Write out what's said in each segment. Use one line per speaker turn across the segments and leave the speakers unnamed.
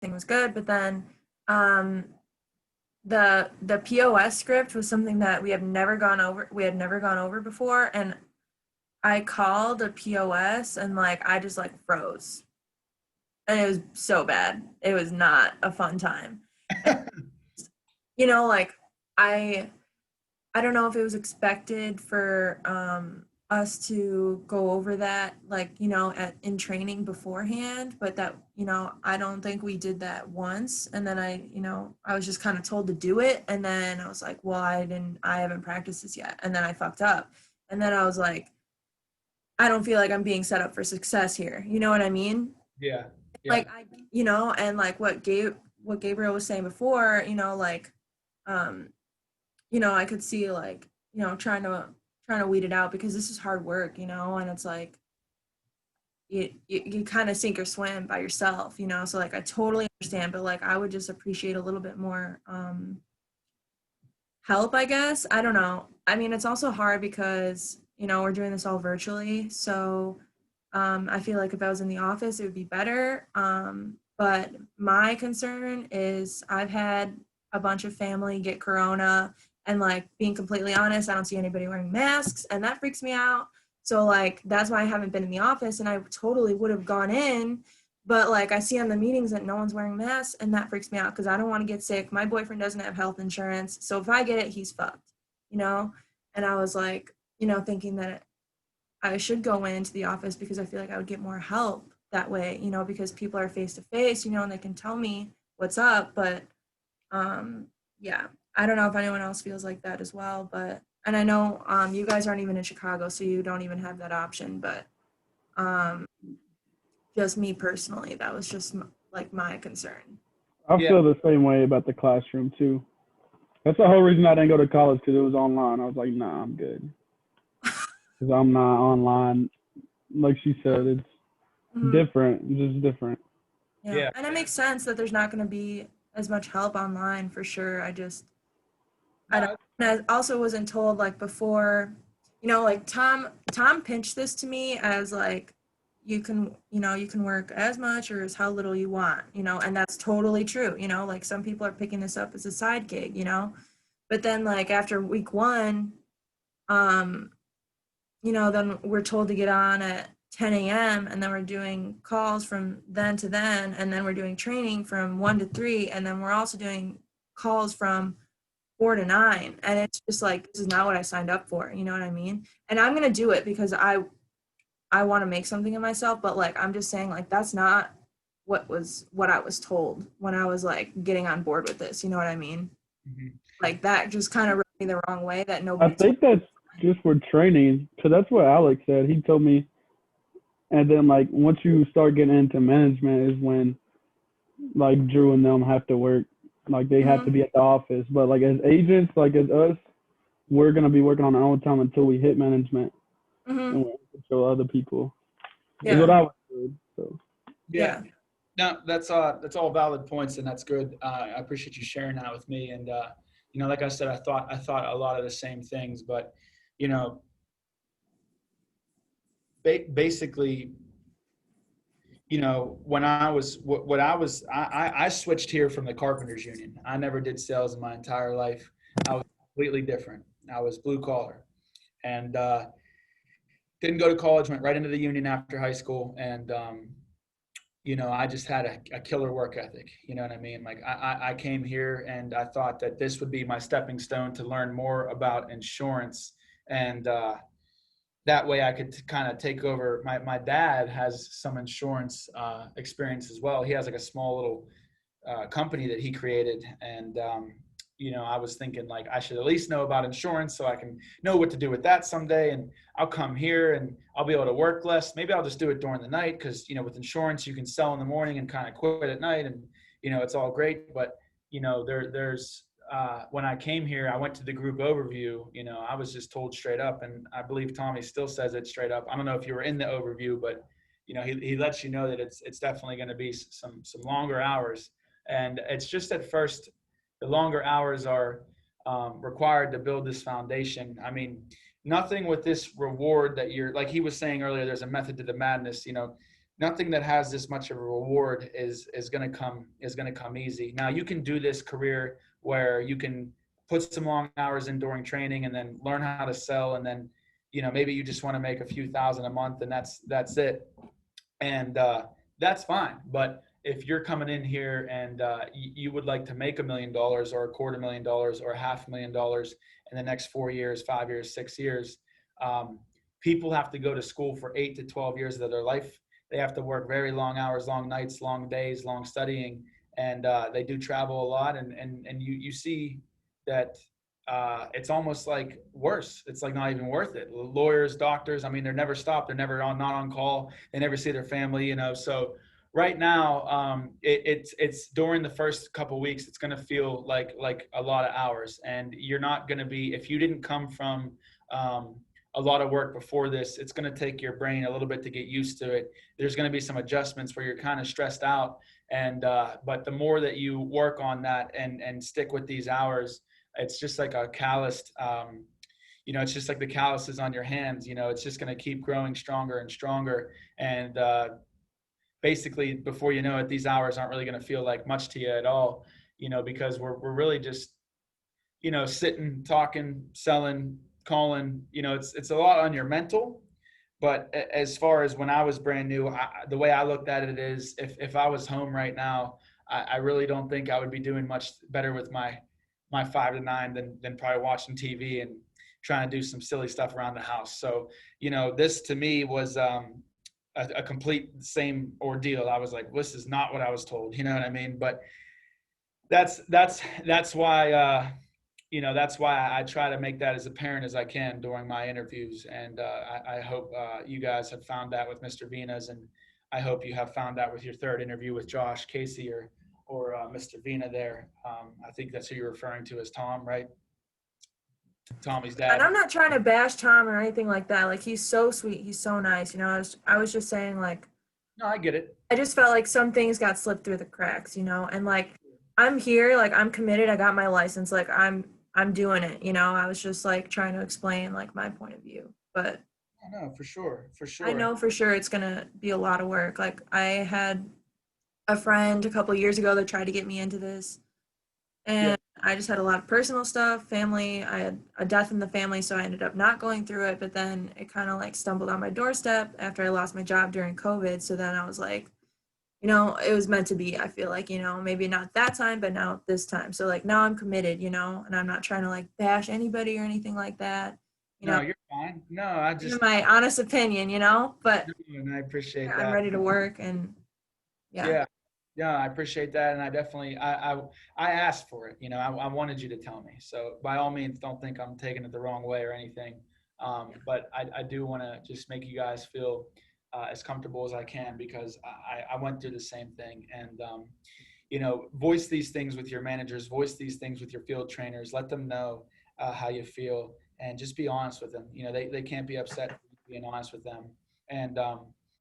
everything was good. But then um, the POS script was something that we have never gone over. We had never gone over before, and I called a POS and like I just like froze, and it was so bad. It was not a fun time. And, like I I don't know if it was expected for us to go over that, like, in training beforehand, but that, I don't think we did that once. And then I was just kind of told to do it. And then I was like, well, I haven't practiced this yet. And then I fucked up. And then I was like, I don't feel like I'm being set up for success here. You know what I mean?
Yeah. Yeah.
Like, and like what Gabriel was saying before, um, I could see like, trying to weed it out because this is hard work, and it's like you kind of sink or swim by yourself, so like I totally understand, but like I would just appreciate a little bit more help, I guess. I don't know. I mean, it's also hard because, we're doing this all virtually, so I feel like if I was in the office it would be better, but my concern is I've had a bunch of family get corona, and like being completely honest, I don't see anybody wearing masks, and that freaks me out. So like that's why I haven't been in the office, and I totally would have gone in, but like I see on the meetings that no one's wearing masks, and that freaks me out because I don't want to get sick. My boyfriend doesn't have health insurance, so if I get it, he's fucked, you know. And I was like, thinking that I should go into the office because I feel like I would get more help that way, because people are face to face, and they can tell me what's up. But yeah, I don't know if anyone else feels like that as well. But and I know you guys aren't even in Chicago, so you don't even have that option. But um, just me personally, that was just like my concern.
I
Yeah.
feel the same way about the classroom too. That's the whole reason I didn't go to college because it was online. I was like, nah, I'm good because I'm not online. Like she said, it's
Mhm.
different. It's just different.
Yeah,
Yeah.
and it makes sense that there's not going to be as much help online for sure. I don't.
No.
And I also wasn't told like before, like Tom pitched this to me as like you can work as much or as how little you want, and that's totally true. Like some people are picking this up as a side gig, but then like after week one, um, then we're told to get on at 10 a.m. and then we're doing calls from then to then, and then we're doing training from 1 to 3, and then we're also doing calls from 4 to 9, and it's just like this is not what I signed up for. You know what I mean? And I'm gonna do it because I want to make something of myself, but like I'm just saying like that's not what I was told when I was like getting on board with this. You know what I mean?
Mhm.
Like that just kind of rubbed me the wrong way that
I
nobody told
think that's just for training because that's what Alex said. He told me, and then like once you start getting into management is when like Drew and them have to work. Like they
me.
have to be at the office, but like as agents, like as us, we're gonna be working on our own time until we hit management
Mm-hmm.
and we can show other people. Is what
Yeah.
I was told. So
Yeah.
Yeah.
No, that's all valid points, and that's good. I appreciate you sharing that with me. And like I said, I thought a lot of the same things, but you know, basically, when I was what I was, I switched here from the Carpenters Union. I never did sales in my entire life. I was completely different. I was blue collar, and didn't go to college. Went right into the union after high school, and I just had a killer work ethic. You know what I mean? Like I came here and I thought that this would be my stepping stone to learn more about insurance. And that way I could kind of take over. My dad has some insurance experience as well. He has like a small little company that he created. And, I was thinking like I should at least know about insurance so I can know what to do with that someday. And I'll come here and I'll be able to work less. Maybe I'll just do it during the night because, with insurance, you can sell in the morning and kind of quit at night. And, it's all great. But, there's when I came here, I went to the group overview. I was just told straight up, and I believe Tommy still says it straight up. I don't know if you were in the overview, but he lets you know that it's definitely going to be some longer hours, and it's just at first the longer hours are required to build this foundation. I mean, nothing with this reward that you're like he was saying earlier. There's a method to the madness. nothing that has this much of a reward is going to come easy. Now you can do this career where you can put some long hours in during training and then learn how to sell, and then maybe you just want to make a few thousand a month, and that's it, and that's fine. But if you're coming in here and you would like to make $1 million or $250,000 or $500,000 in the next 4 years, 5 years, 6 years, um, people have to go to school for 8 to 12 years of their life. They have to work very long hours, long nights, long days, long studying, and they do travel a lot. And you see that it's almost like worse. It's like not even worth it. Lawyers, doctors, I mean, they're never stopped. They're never not on call. They never see their family, So right now, it's during the first couple of weeks, it's going to feel like a lot of hours, and you're not going to be, if you didn't come from a lot of work before this, it's going to take your brain a little bit to get used to it. There's going to be some adjustments where you're kind of stressed out, and but the more that you work on that and stick with these hours, it's just like a calloused, it's just like the calluses on your hands. It's just going to keep growing stronger and stronger, and basically before you know it, these hours aren't really going to feel like much to you at all, because we're really just sitting, talking, selling, calling. It's a lot on your mental. But as far as when I was brand new, the way I looked at it is, if I was home right now, I really don't think I would be doing much better with my 5 to 9 than probably watching TV and trying to do some silly stuff around the house. So, this to me was a complete same ordeal. I was like, this is not what I was told. You know what I mean? But that's why that's why I try to make that as apparent as I can during my interviews. And I hope you guys have found that with Mr. Vinas, and I hope you have found that with your third interview with Josh Casey or Mr. Vina there. I think that's who you're referring to as Tom, right? Tommy's dad.
And I'm not trying to bash Tom or anything like that. Like, he's so sweet. He's so nice. I was just saying, like,
No, I get it.
I just felt like some things got slipped through the cracks, and like, I'm here, like, I'm committed. I got my license. Like, I'm doing it. I was just like trying to explain like my point of view, but
I know for sure.
I know for sure it's going to be a lot of work. Like, I had a friend a couple of years ago that tried to get me into this, and I just had a lot of personal stuff, family. I had a death in the family, so I ended up not going through it. But then it kind of like stumbled on my doorstep after I lost my job during COVID. So then I was like, it was meant to be. I feel like, maybe not that time, but now this time. So like now I'm committed, and I'm not trying to like bash anybody or anything like that.
No, you're fine. No, I just
my honest opinion, but
and I appreciate that.
I'm ready to work, and
yeah. I appreciate that, and I definitely I asked for it. I wanted you to tell me. So by all means, don't think I'm taking it the wrong way or anything. But I do want to just make you guys feel as comfortable as I can, because I went through the same thing. And voice these things with your managers, voice these things with your field trainers. Let them know how you feel, and just be honest with them. They can't be upset being honest with them, and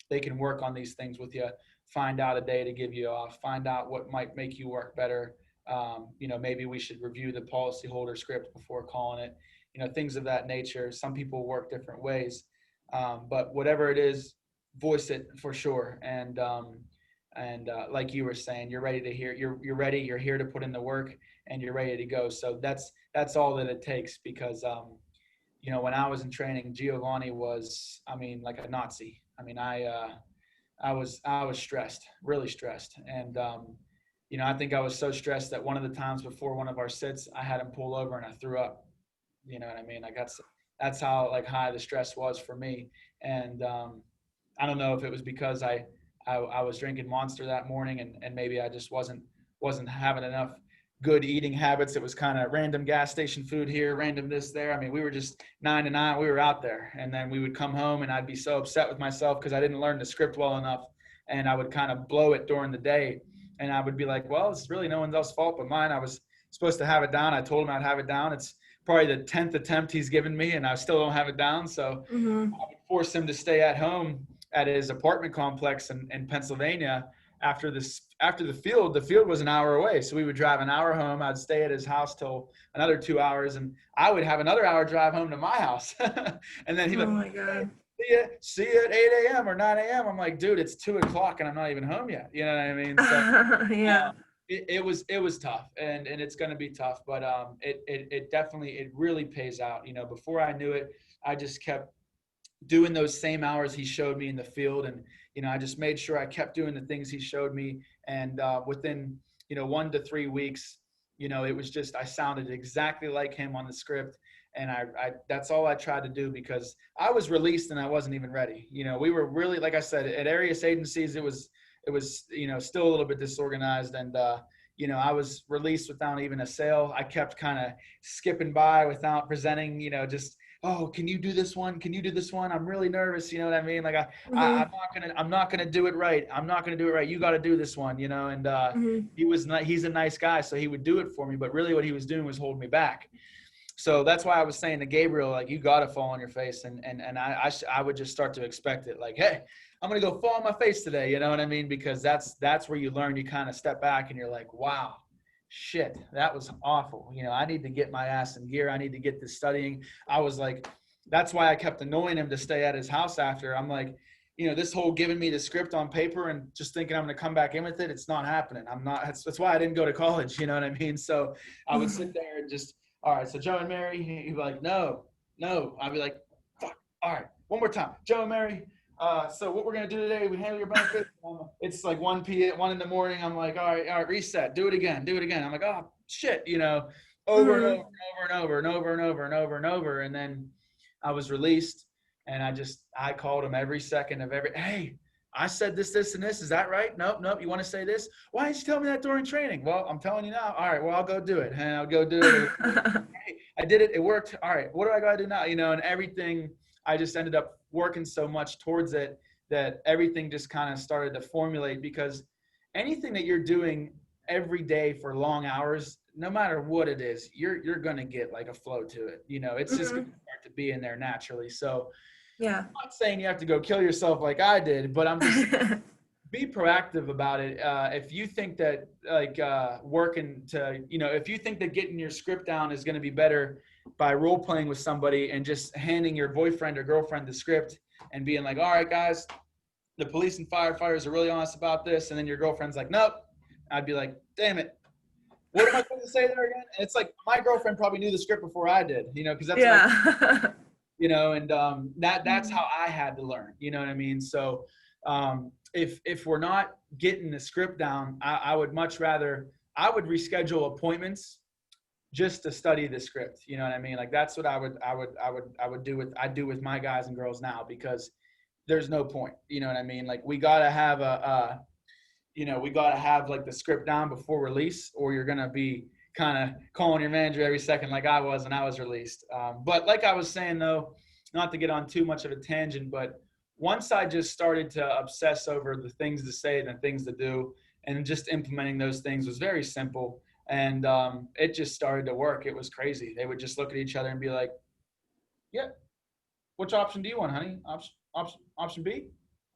they can work on these things with you. Find out a day to give you off. Find out what might make you work better. Maybe we should review the policyholder script before calling it. Things of that nature. Some people work different ways, but whatever it is, voice it for sure. And like you were saying, you're ready to hear. You're ready. You're here to put in the work, and you're ready to go. So that's all that it takes. Because when I was in training, Giovanni was, like a Nazi. I was stressed, really stressed. And, I think I was so stressed that one of the times before one of our sits, I had him pull over and I threw up. You know what I mean? That's how like high the stress was for me. And I don't know if it was because I was drinking Monster that morning, and maybe I just wasn't having enough good eating habits. It was kind of random gas station food here, random this there. We were just 9 to 9. We were out there, and then we would come home, and I'd be so upset with myself because I didn't learn the script well enough, and I would kind of blow it during the day, and I would be like, well, it's really no one else's fault but mine. I was supposed to have it down. I told him I'd have it down. It's probably the 10th attempt he's given me, and I still don't have it down. So I would force him to stay at home at his apartment complex in Pennsylvania. After the field was an hour away. So we would drive an hour home. I'd stay at his house till another 2 hours, and I would have another hour drive home to my house. And then
oh my God.
see you at 8 a.m. or 9 a.m. I'm like, dude, it's 2 o'clock and I'm not even home yet. You know what I mean? So
Yeah.
it was tough, and it's going to be tough, but it definitely, it really pays out. You know, before I knew it, I just kept doing those same hours he showed me in the field, and you know, I just made sure I kept doing the things he showed me, and within, you know, 1 to 3 weeks, you know, it was just, I sounded exactly like him on the script. And I that's all I tried to do, because I was released and I wasn't even ready. You know, we were really, like I said, at various agencies, it was, you know, still a little bit disorganized, and you know, I was released without even a sale. I kept kind of skipping by without presenting, you know, just, oh, can you do this one? Can you do this one? I'm really nervous. You know what I mean? Like
Hmm.
I'm not gonna do it right. I'm not gonna do it right. You got to do this one, you know. And
Hmm.
he's a nice guy, so he would do it for me. But really, what he was doing was holding me back. So that's why I was saying to Gabriel, like, you got to fall on your face, and I would just start to expect it, like, hey, I'm gonna go fall on my face today, you know what I mean? Because that's where you learn. You kind of step back and you're like, wow, shit, that was awful. You know, I need to get my ass in gear. I need to get this studying. I was like, that's why I kept annoying him to stay at his house after. I'm like, you know, this whole giving me the script on paper and just thinking I'm going to come back in with it, it's not happening. I'm not. That's why I didn't go to college. You know what I mean? So I would sit there and just, all right, so Joe and Mary, he'd be like, no, no. I'd be like, fuck, all right, one more time. Joe and Mary, so what we're going to do today, we handle your benefits. It's like 1 p.m., 1 in the morning. I'm like, all right, reset, do it again, do it again. I'm like, oh, shit, you know, over and over
Hmm.
and over and over and over and over and over. And then I was released, and I called him every second of every, hey, I said this, this, and this. Is that right? Nope, nope. You want to say this? Why didn't you tell me that during training? Well, I'm telling you now. All right, well, I'll go do it. And I'll go do it. Hey, I did it. It worked. All right, what do I got to do now? You know, and everything, I just ended up working so much towards it that everything just kind of started to formulate, because anything that you're doing every day for long hours, no matter what it is, you're going to get like a flow to it. You know, it's just going to
Hmm.
start to be in there naturally. So
Yeah.
I'm not saying you have to go kill yourself like I did, but I'm just, be proactive about it. If you think that like working to, you know, if you think that getting your script down is going to be better by role playing with somebody and just handing your boyfriend or girlfriend the script and being like, all right, guys, the police and firefighters are really honest about this. And then your girlfriend's like, nope. I'd be like, damn it. What am I supposed to say there again? And it's like, my girlfriend probably knew the script before I did, you know, because that's what I,
Yeah.
you know, and that's how I had to learn, you know what I mean? So if we're not getting the script down, I would much rather, I would reschedule appointments just to study the script. You know what I mean? Like that's what I would do with, I do with my guys and girls now, because there's no point, you know what I mean? Like we got to have you know, we got to have like the script down before release, or you're going to be kind of calling your manager every second like I was when I was released. But like I was saying, though, not to get on too much of a tangent, but once I just started to obsess over the things to say and the things to do, and just implementing those things was very simple. And it just started to work. It was crazy. They would just look at each other and be like, yeah, which option do you want, honey? Option B?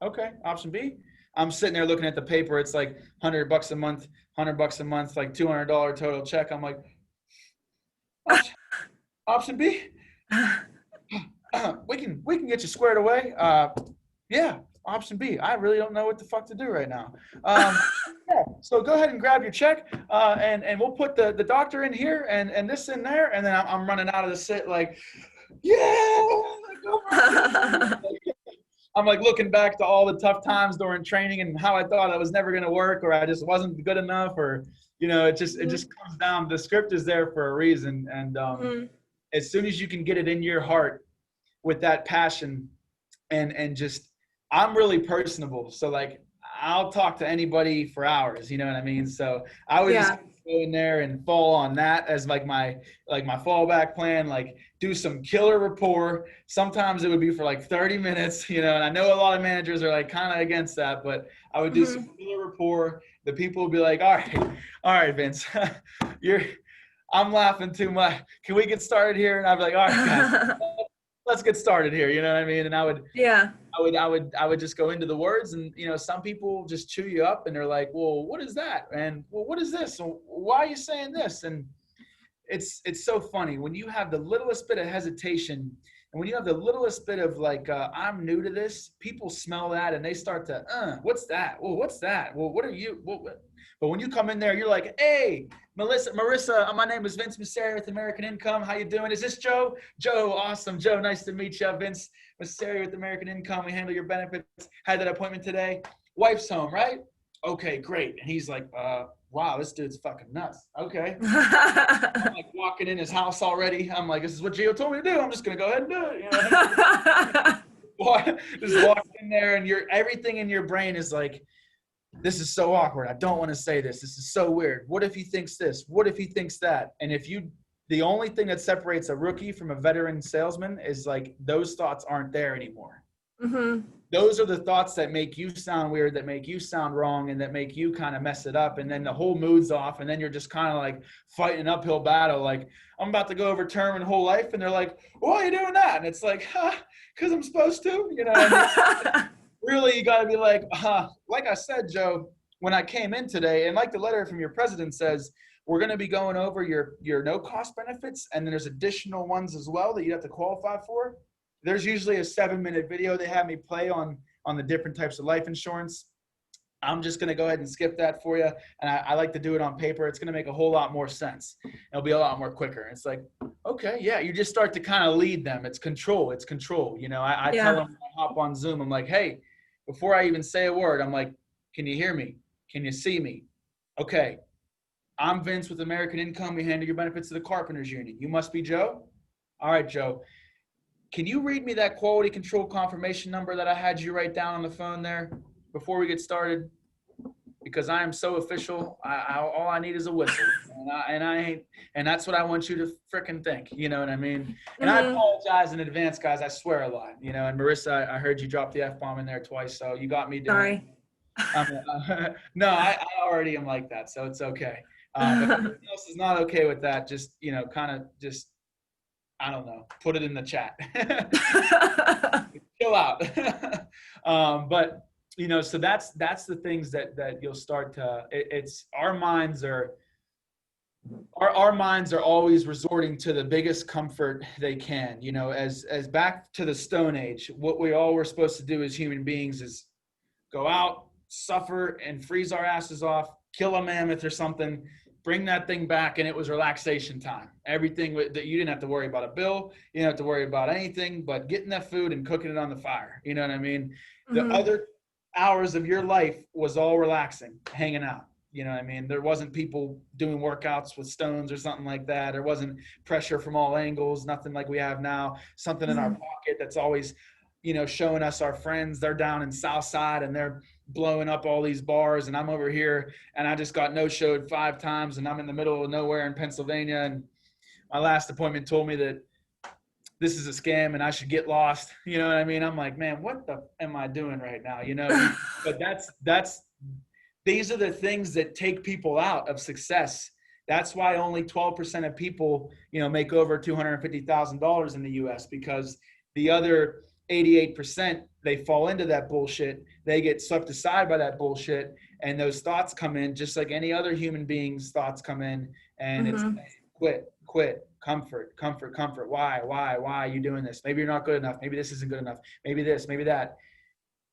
Okay, option B. I'm sitting there looking at the paper. It's like $100 a month, $100 a month, like $200 total check. I'm like, option, option B. We can get you squared away. Yeah, option B. I really don't know what the fuck to do right now. Yeah, so go ahead and grab your check, and we'll put the doctor in here and this in there, and then I'm running out of the sit like, yeah, like, oh my God. I'm like looking back to all the tough times during training and how I thought I was never going to work, or I just wasn't good enough, or you know, it just comes down. The script is there for a reason, and
Mhm.
as soon as you can get it in your heart with that passion, and just, I'm really personable, so like I'll talk to anybody for hours, you know what I mean? So I would just
Yeah.
go in there and fall on that as like my fallback plan, like do some killer rapport. Sometimes it would be for like 30 minutes, you know, and I know a lot of managers are like kind of against that, but I would do some
Mhm.
killer rapport. The people would be like, all right, Vince, you're I'm laughing too much. Can we get started here? And I'd be like, all right, guys, let's get started here. You know what I mean? And
Yeah.
I would just go into the words, and you know, some people just chew you up, and they're like, well, what is that? And well, what is this? And why are you saying this? And it's so funny when you have the littlest bit of hesitation And when you have the littlest bit of like, I'm new to this, people smell that and they start to, what's that? Well, what's that? Well, what are you? What? But when you come in there, you're like, hey, Marissa, my name is Vince Massari with American Income. How you doing? Is this Joe? Joe, awesome. Joe, nice to meet you. Vince Massari with American Income. We handle your benefits. Had that appointment today. Wife's home, right? Okay, great. And he's like, wow, this dude's fucking nuts. Okay. I'm like walking in his house already. I'm like, this is what Gio told me to do. I'm just going to go ahead and do it. You know, just walk in there and everything in your brain is like, this is so awkward. I don't want to say this. This is so weird. What if he thinks this? What if he thinks that? And the only thing that separates a rookie from a veteran salesman is like those thoughts aren't there anymore. Mm-hmm. Those are the thoughts that make you sound weird, that make you sound wrong, and that make you kind of mess it up. And then the whole mood's off. And then you're just kind of like fighting an uphill battle. Like, I'm about to go over term and whole life. And they're like, why are you doing that? And it's like, because I'm supposed to, you know. And really, you got to be like I said, Joe, when I came in today, and like the letter from your president says, we're going to be going over your no-cost benefits, and then there's additional ones as well that you have to qualify for. There's usually a 7-minute video they have me play on the different types of life insurance. I'm just going to go ahead and skip that for you. And I like to do it on paper. It's going to make a whole lot more sense. It'll be a lot more quicker. It's like, okay, yeah, you just start to kind of lead them. It's control. You know, I tell them, I hop on Zoom. I'm like, hey, before I even say a word, I'm like, can you hear me? Can you see me? Okay. I'm Vince with American Income. We handle your benefits to the Carpenters Union. You must be Joe? All right, Joe. Can you read me that quality control confirmation number that I had you write down on the phone there before we get started? Because I am so official. All I need is a whistle, and that's what I want you to frickin' think. You know what I mean? And I apologize in advance, guys. I swear a lot. You know. And Marissa, I heard you drop the F-bomb in there twice, so you got me doing. Sorry. No, I already am like that, so it's okay. If anyone else is not okay with that, just kind of just. I don't know, put it in the chat. Chill out. But, so that's the things that you'll start to, it's our minds are always resorting to the biggest comfort they can, as back to the Stone Age, what we all were supposed to do as human beings is go out, suffer and freeze our asses off, kill a mammoth or something, bring that thing back, and it was relaxation time. Everything that you didn't have to worry about a bill, you didn't have to worry about anything but getting that food and cooking it on the fire. You know what I mean? Mm-hmm. The other hours of your life was all relaxing, hanging out. You know what I mean? There wasn't people doing workouts with stones or something like that. There wasn't pressure from all angles, nothing like we have now. Something in our pocket that's always, showing us our friends. They're down in Southside and they're blowing up all these bars, and I'm over here and I just got no-showed 5 times, and I'm in the middle of nowhere in Pennsylvania, and my last appointment told me that this is a scam and I should get lost. You know what I mean? I'm like, man, what the am I doing right now? But these are the things that take people out of success. That's why only 12% of people, make over $250,000 in the US, because the other 88%, they fall into that bullshit. They get swept aside by that bullshit. And those thoughts come in just like any other human being's thoughts come in. And it's quit, comfort. Why are you doing this? Maybe you're not good enough. Maybe this isn't good enough. Maybe this, maybe that.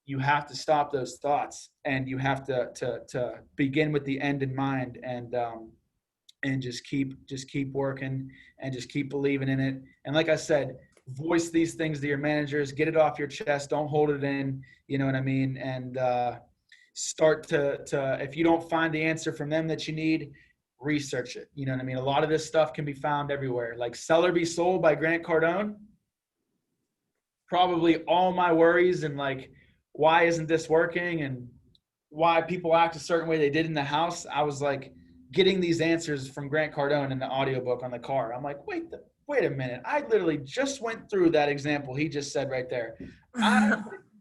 You have to stop those thoughts, and you have to begin with the end in mind, and just keep working and just keep believing in it. And like I said, voice these things to your managers, get it off your chest. Don't hold it in, you know what I mean? And start to if you don't find the answer from them that you need, research it. You know what I mean? A lot of this stuff can be found everywhere. Like Sell or Be Sold by Grant Cardone. Probably all my worries and like, why isn't this working and why people act a certain way they did in the house, I was like getting these answers from Grant Cardone in the audiobook on the car. I'm like, wait a minute. I literally just went through that example he just said right there. I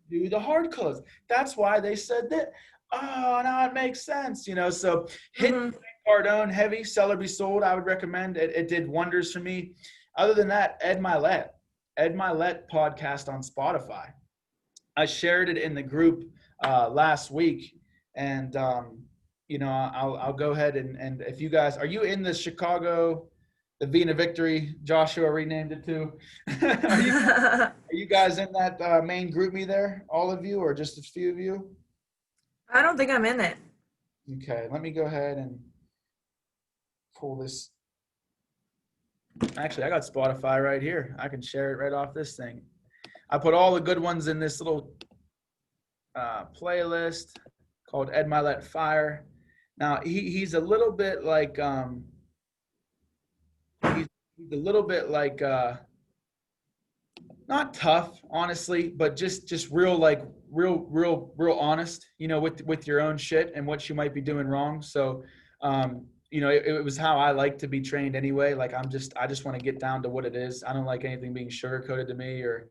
do the hard close. That's why they said that. Oh, now it makes sense. So hit Cardone heavy, Sell or Be Sold. I would recommend it. It did wonders for me. Other than that, Ed Milet podcast on Spotify. I shared it in the group last week, and I'll go ahead and if you guys, are you in the Chicago the Vina Victory. Joshua renamed it too. Are you guys in that main group me there, all of you, or just a few of you?
I don't think I'm in it.
Okay, let me go ahead and pull this. Actually, I got Spotify right here. I can share it right off this thing. I put all the good ones in this little playlist called Ed Milet Fire. Now he's a little bit like he's a little bit like not tough, honestly, but just real like real honest, you know, with your own shit and what you might be doing wrong. So you know, it was how I like to be trained anyway. Like I just want to get down to what it is. I don't like anything being sugarcoated to me or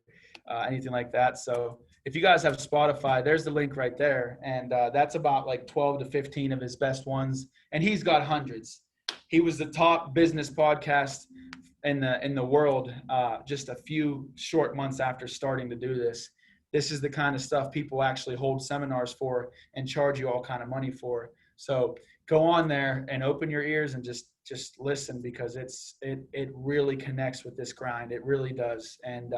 anything like that. So if you guys have Spotify, there's the link right there. And that's about like 12 to 15 of his best ones. And he's got hundreds. He was the top business podcast in the world just a few short months after starting to do this. This is the kind of stuff people actually hold seminars for and charge you all kind of money for. So go on there and open your ears and just listen, because it really connects with this grind. It really does. And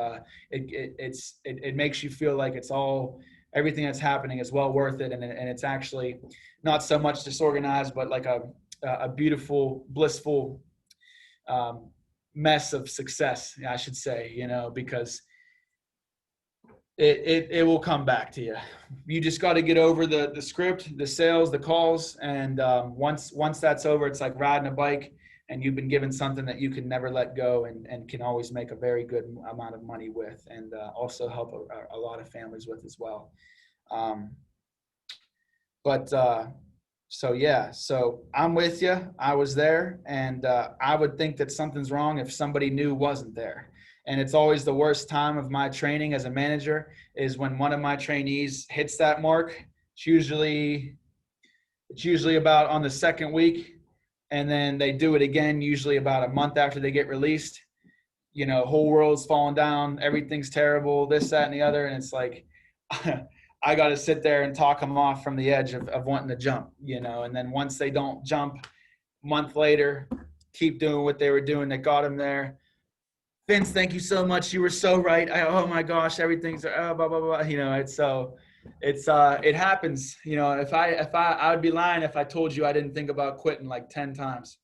it makes you feel like it's all, everything that's happening is well worth it. And it's actually not so much disorganized, but like a beautiful, blissful mess of success, I should say, you know, because it will come back to you. You just got to get over the script, the sales, the calls. And once that's over, it's like riding a bike and you've been given something that you can never let go and can always make a very good amount of money with, and also help a lot of families with as well. So yeah, so I'm with you. I was there, and I would think that something's wrong if somebody new wasn't there. And it's always the worst time of my training as a manager is when one of my trainees hits that mark. It's usually about on the second week, and then they do it again, usually about a month after they get released. You know, whole world's falling down, everything's terrible, this, that, and the other, and it's like I got to sit there and talk them off from the edge of wanting to jump, you know. And then once they don't jump, a month later, keep doing what they were doing that got them there. Vince, thank you so much. You were so right. Oh my gosh, everything's blah blah blah. You know, it happens. You know, if I would be lying if I told you I didn't think about quitting like 10 times.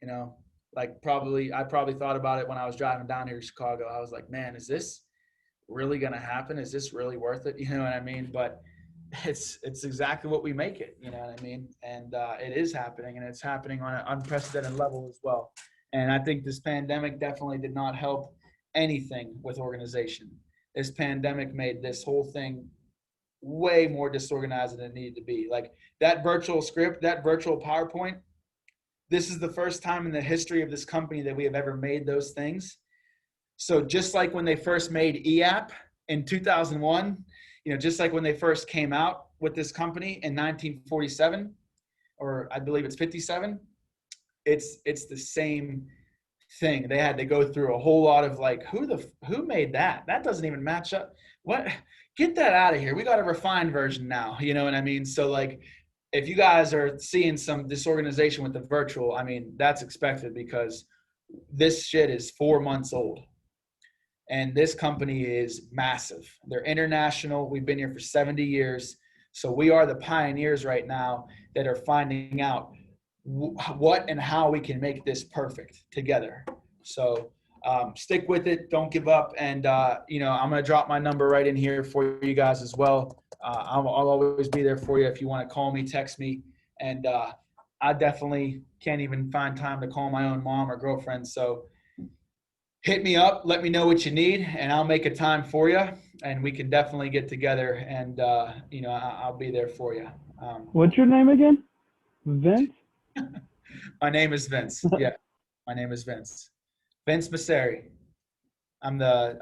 You know, like I probably thought about it when I was driving down here to Chicago. I was like, man, is this really going to happen? Is this really worth it? You know what I mean? But it's exactly what we make it. You know what I mean? And it is happening, and it's happening on an unprecedented level as well. And I think this pandemic definitely did not help anything with organization. This pandemic made this whole thing way more disorganized than it needed to be. Like that virtual script, that virtual PowerPoint, this is the first time in the history of this company that we have ever made those things. So just like when they first made EAP in 2001, you know, just like when they first came out with this company in 1947, or I believe it's 57, it's the same thing. They had to go through a whole lot of like, who made that? That doesn't even match up. What? Get that out of here. We got a refined version now. You know what I mean? So like, if you guys are seeing some disorganization with the virtual, I mean, that's expected, because this shit is 4 months old. And this company is massive. They're international. We've been here for 70 years. So we are the pioneers right now that are finding out what and how we can make this perfect together. So stick with it. Don't give up. And, you know, I'm going to drop my number right in here for you guys as well. I'll always be there for you if you want to call me, text me. And I definitely can't even find time to call my own mom or girlfriend. So hit me up, let me know what you need, and I'll make a time for you, and we can definitely get together, and you know, I'll be there for you.
What's your name again? Vince?
My name is Vince. Yeah, my name is Vince. Vince Massari. I'm the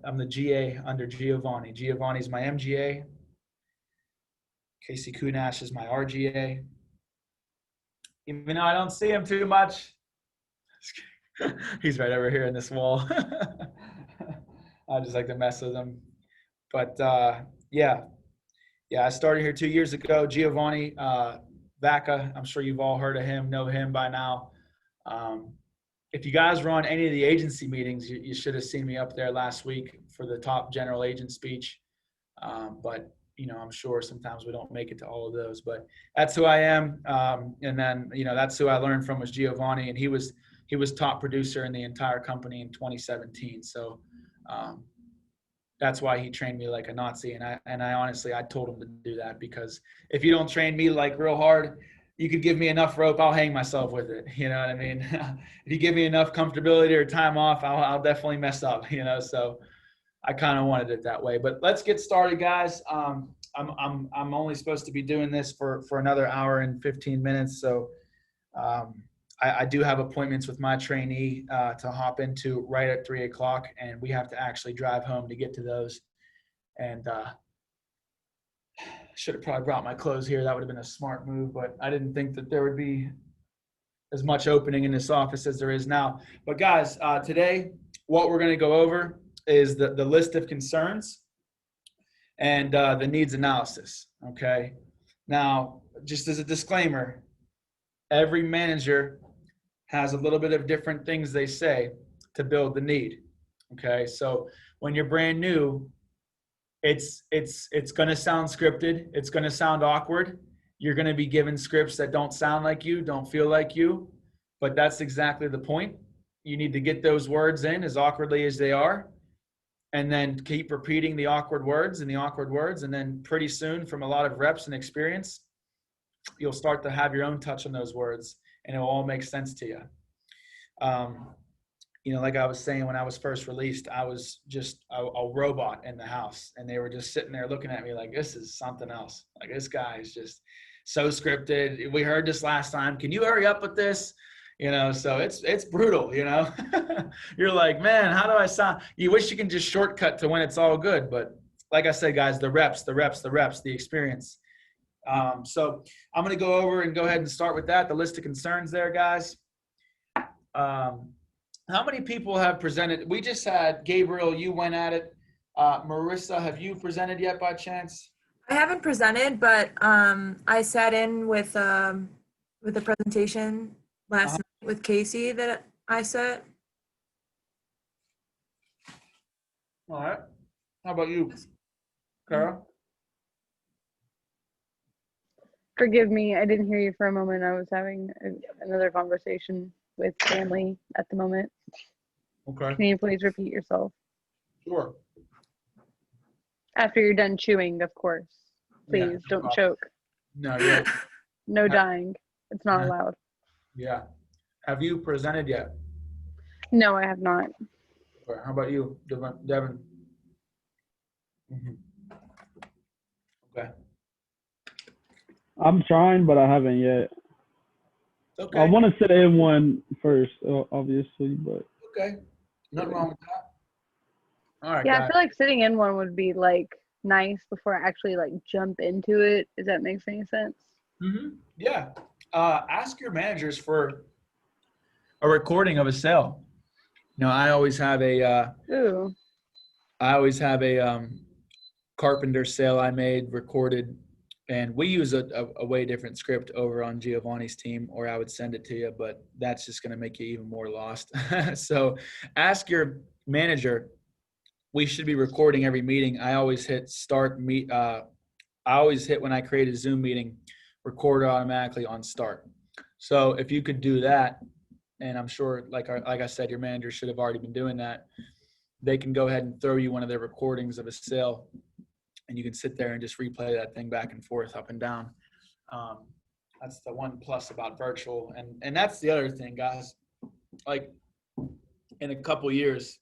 I'm the GA under Giovanni. Giovanni's my MGA. Casey Kunash is my RGA. Even though I don't see him too much. He's right over here in this wall. I just like to mess with him. But yeah, I started here 2 years ago. Giovanni Vacca, I'm sure you've all heard of him, know him by now. If you guys were on any of the agency meetings, you should have seen me up there last week for the top general agent speech. But I'm sure sometimes we don't make it to all of those, but that's who I am. And then, that's who I learned from was Giovanni, and he was top producer in the entire company in 2017. So, that's why he trained me like a Nazi. And I honestly, I told him to do that, because if you don't train me like real hard, you could give me enough rope, I'll hang myself with it. You know what I mean? If you give me enough comfortability or time off, I'll definitely mess up, so I kind of wanted it that way. But let's get started, guys. I'm only supposed to be doing this for another hour and 15 minutes. So I do have appointments with my trainee to hop into right at 3:00, and we have to actually drive home to get to those. And should have probably brought my clothes here. That would have been a smart move, but I didn't think that there would be as much opening in this office as there is now. But guys, today, what we're going to go over is the list of concerns and the needs analysis, okay? Now, just as a disclaimer, every manager has a little bit of different things they say to build the need, okay? So when you're brand new, it's going to sound scripted. It's going to sound awkward. You're going to be given scripts that don't sound like you, don't feel like you, but that's exactly the point. You need to get those words in as awkwardly as they are, and then keep repeating the awkward words and the awkward words. And then pretty soon, from a lot of reps and experience, you'll start to have your own touch on those words, and it will all make sense to you. Like I was saying, when I was first released, I was just a robot in the house, and they were just sitting there looking at me like, this is something else. Like, this guy is just so scripted. We heard this last time. Can you hurry up with this? So it's brutal, You're like, man, how do I sound? You wish you can just shortcut to when it's all good. But like I said, guys, the reps, the experience. So I'm going to go over and go ahead and start with that. The list of concerns there, guys. How many people have presented? We just had Gabriel, you went at it. Marissa, have you presented yet by chance?
I haven't presented, but I sat in with the presentation last night with Casey that I set.
All right. How about you, Kara?
Forgive me, I didn't hear you for a moment. I was having another conversation with family at the moment.
Okay.
Can you please repeat yourself?
Sure.
After you're done chewing, of course. Please don't choke.
No, yeah.
No dying. It's not allowed.
Yeah. Have you presented yet?
No, I have not.
Okay. How about you, Devin? Mm-hmm. Okay.
I'm trying, but I haven't yet.
Okay.
I want to sit in one first, obviously, but.
Okay. Nothing wrong with that. All right,
Yeah,
guys.
I feel like sitting in one would be like nice before I actually like jump into it. Does that make any sense?
Mm-hmm. Yeah. Ask your managers for a recording of a sale. I always have a carpenter sale I made recorded, and we use a way different script over on Giovanni's team, or I would send it to you, but that's just going to make you even more lost. So ask your manager. We should be recording every meeting. I always hit start meet. I always hit when I create a Zoom meeting, record automatically on start. So if you could do that, and I'm sure, like I said, your manager should have already been doing that. They can go ahead and throw you one of their recordings of a sale, and you can sit there and just replay that thing back and forth, up and down. That's the one plus about virtual. And that's the other thing, guys. Like, in a couple years,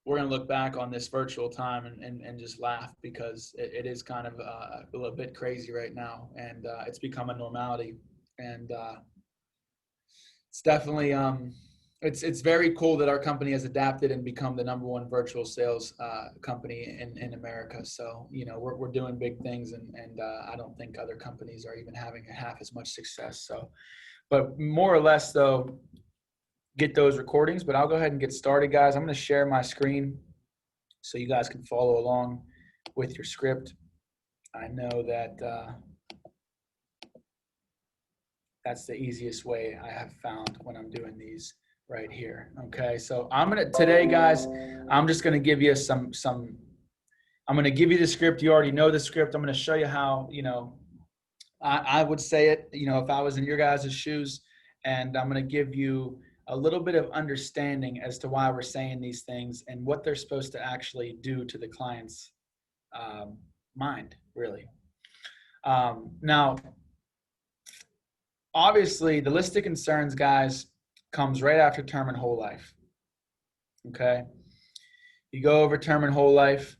we're going to look back on this virtual time and just laugh, because it is kind of a little bit crazy right now, and it's become a normality. And it's definitely it's very cool that our company has adapted and become the #1 virtual sales company in America. So we're doing big things, and I don't think other companies are even having half as much success. So, but more or less though, get those recordings. But I'll go ahead and get started, guys. I'm going to share my screen so you guys can follow along with your script. I know that That's the easiest way I have found when I'm doing these right here. Okay, so today, guys, I'm just gonna give you I'm gonna give you the script. You already know the script. I'm gonna show you how, I would say it, if I was in your guys' shoes, and I'm gonna give you a little bit of understanding as to why we're saying these things and what they're supposed to actually do to the client's mind, really. Now, obviously, the list of concerns, guys, comes right after term and whole life. Okay? You go over term and whole life,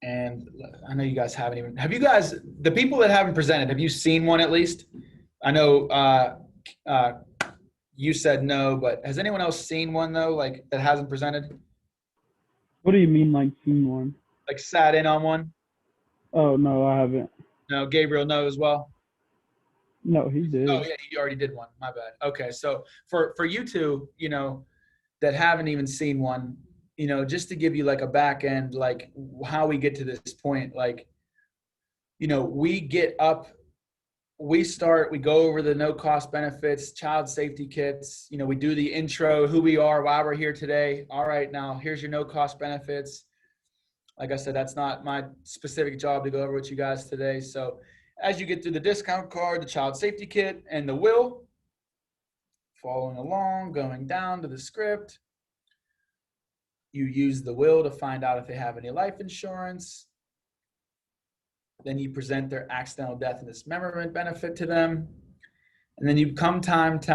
and I know you guys have you guys, the people that haven't presented, have you seen one at least? I know you said no, but has anyone else seen one though, like that hasn't presented?
What do you mean, like seen one?
Like sat in on one?
Oh no, I haven't.
No, Gabriel, no as well.
No, he
Oh
did.
yeah, you already did one. My bad. Okay, so for you two, that haven't even seen one, just to give you like a back end, like how we get to this point, like, we get up, we go over the no cost benefits, child safety kits, we do the intro, who we are, why we're here today. All right, now here's your no cost benefits. Like I said, that's not my specific job to go over with you guys today. So as you get through the discount card, the child safety kit, and the will, following along, going down to the script, you use the will to find out if they have any life insurance. Then you present their accidental death and dismemberment benefit to them. And then you come time to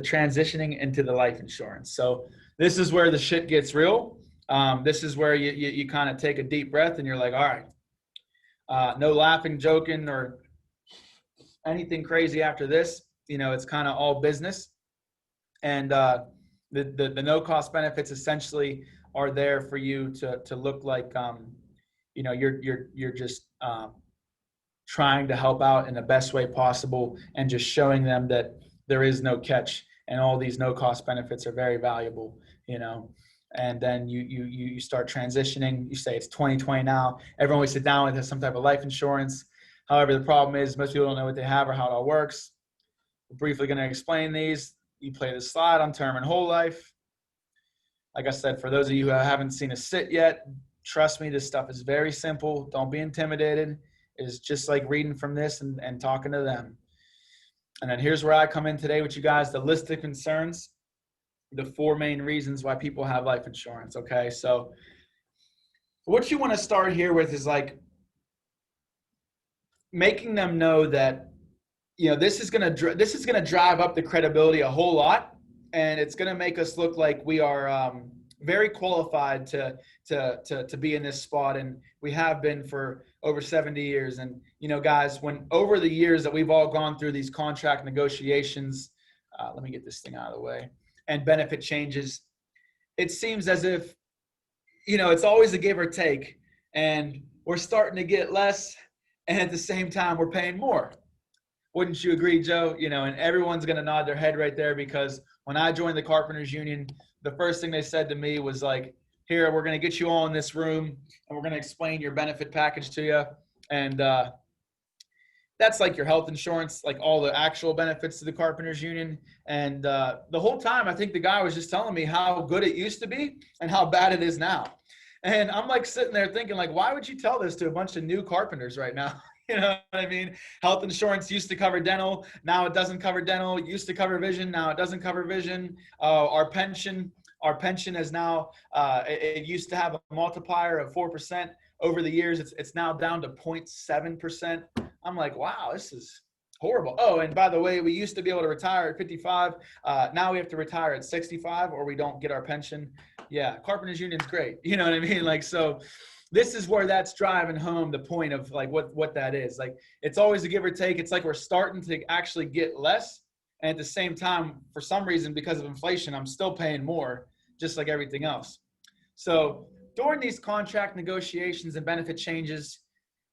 transitioning into the life insurance. So this is where the shit gets real. This is where you kind of take a deep breath and you're like, all right, no laughing, joking, or anything crazy after this. It's kind of all business. And the no cost benefits essentially are there for you to look like you're just trying to help out in the best way possible, and just showing them that there is no catch and all these no cost benefits are very valuable. And then you start transitioning. You say it's 2020 now. Everyone we sit down with has some type of life insurance. However, the problem is most people don't know what they have or how it all works. We're briefly going to explain these. You play the slide on term and whole life. Like I said, for those of you who haven't seen a sit yet, trust me, this stuff is very simple. Don't be intimidated. It's just like reading from this and talking to them. And then here's where I come in today with you guys, the list of concerns, the 4 main reasons why people have life insurance. Okay, so what you want to start here with is like making them know that this is gonna drive up the credibility a whole lot, and it's gonna make us look like we are very qualified to be in this spot, and we have been for over 70 years. And guys, when over the years that we've all gone through these contract negotiations, let me get this thing out of the way, and benefit changes, it seems as if it's always a give or take, and we're starting to get less, and at the same time we're paying more. Wouldn't you agree, Joe? And everyone's going to nod their head right there, because when I joined the Carpenters Union, the first thing they said to me was like, here, we're going to get you all in this room and we're going to explain your benefit package to you. And that's like your health insurance, like all the actual benefits to the Carpenters Union. And the whole time, I think the guy was just telling me how good it used to be and how bad it is now. And I'm like sitting there thinking, like, why would you tell this to a bunch of new carpenters right now? You know what I mean? Health insurance used to cover dental. Now it doesn't cover dental. It used to cover vision. Now it doesn't cover vision. Our pension is now, it used to have a multiplier of 4%. Over the years, it's now down to 0.7%. I'm like, wow, this is horrible. Oh, and by the way, we used to be able to retire at 55. Now we have to retire at 65 or we don't get our pension. Yeah, Carpenters Union's great. You know what I mean? Like, so this is where that's driving home the point of like what that is. Like, it's always a give or take. It's like we're starting to actually get less. And at the same time, for some reason, because of inflation, I'm still paying more, just like everything else. So during these contract negotiations and benefit changes,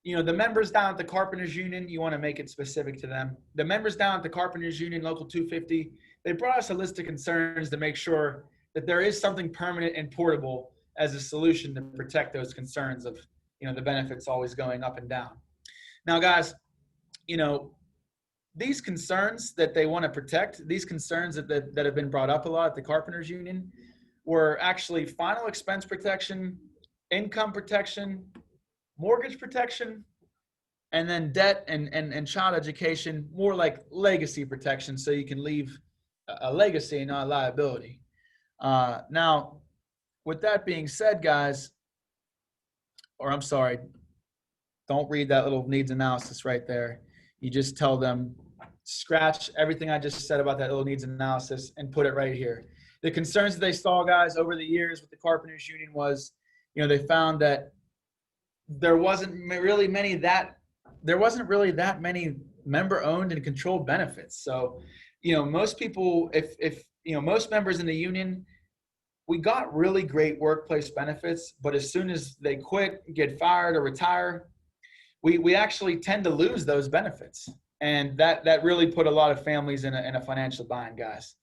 the members down at the Carpenters Union, you want to make it specific to them. The members down at the Carpenters Union, Local 250, they brought us a list of concerns to make sure that there is something permanent and portable as a solution to protect those concerns of, the benefits always going up and down. Now, guys, the these concerns that they want to protect, these concerns that have been brought up a lot at the Carpenters Union, were actually final expense protection, income protection, mortgage protection, and then debt and child education, more like legacy protection, so you can leave a legacy and not a liability. Now, with that being said, guys, or I'm sorry, don't read that little needs analysis right there. You just tell them, scratch everything I just said about that little needs analysis and put it right here. The concerns that they saw, guys, over the years with the Carpenters Union was, they found that there wasn't really that many member-owned and controlled benefits. So, most people, if most members in the union, we got really great workplace benefits, but as soon as they quit, get fired, or retire, we actually tend to lose those benefits. And that really put a lot of families in a financial bind, guys.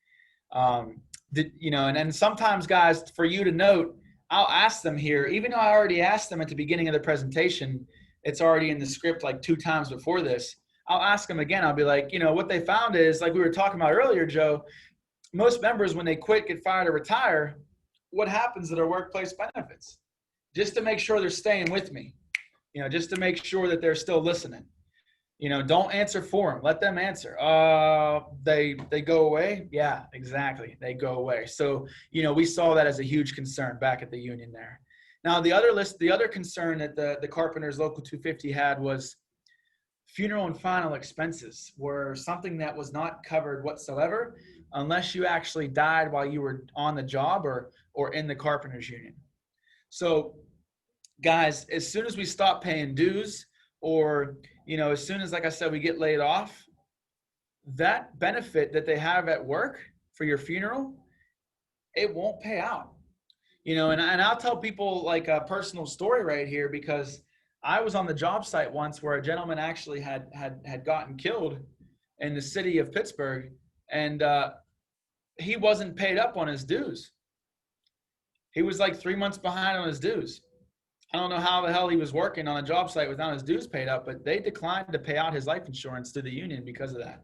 And then sometimes, guys, for you to note, I'll ask them here, even though I already asked them at the beginning of the presentation, it's already in the script like 2 times before this. I'll ask them again. I'll be like, what they found is, like we were talking about earlier, Joe, most members, when they quit, get fired, or retire, what happens to their workplace benefits? Just to make sure they're staying with me, just to make sure that they're still listening. Don't answer for them. Let them answer. They go away. Yeah, exactly. They go away. So, we saw that as a huge concern back at the union there. Now, the other concern that the Carpenters Local 250 had was funeral and final expenses were something that was not covered whatsoever unless you actually died while you were on the job or in the Carpenters Union. So, guys, as soon as we stop paying dues, or as soon as, like I said, we get laid off, that benefit that they have at work for your funeral, it won't pay out. And I'll tell people like a personal story right here, because I was on the job site once where a gentleman actually had gotten killed in the city of Pittsburgh, and he wasn't paid up on his dues. He was like 3 months behind on his dues. I don't know how the hell he was working on a job site without his dues paid up, but they declined to pay out his life insurance to the union because of that.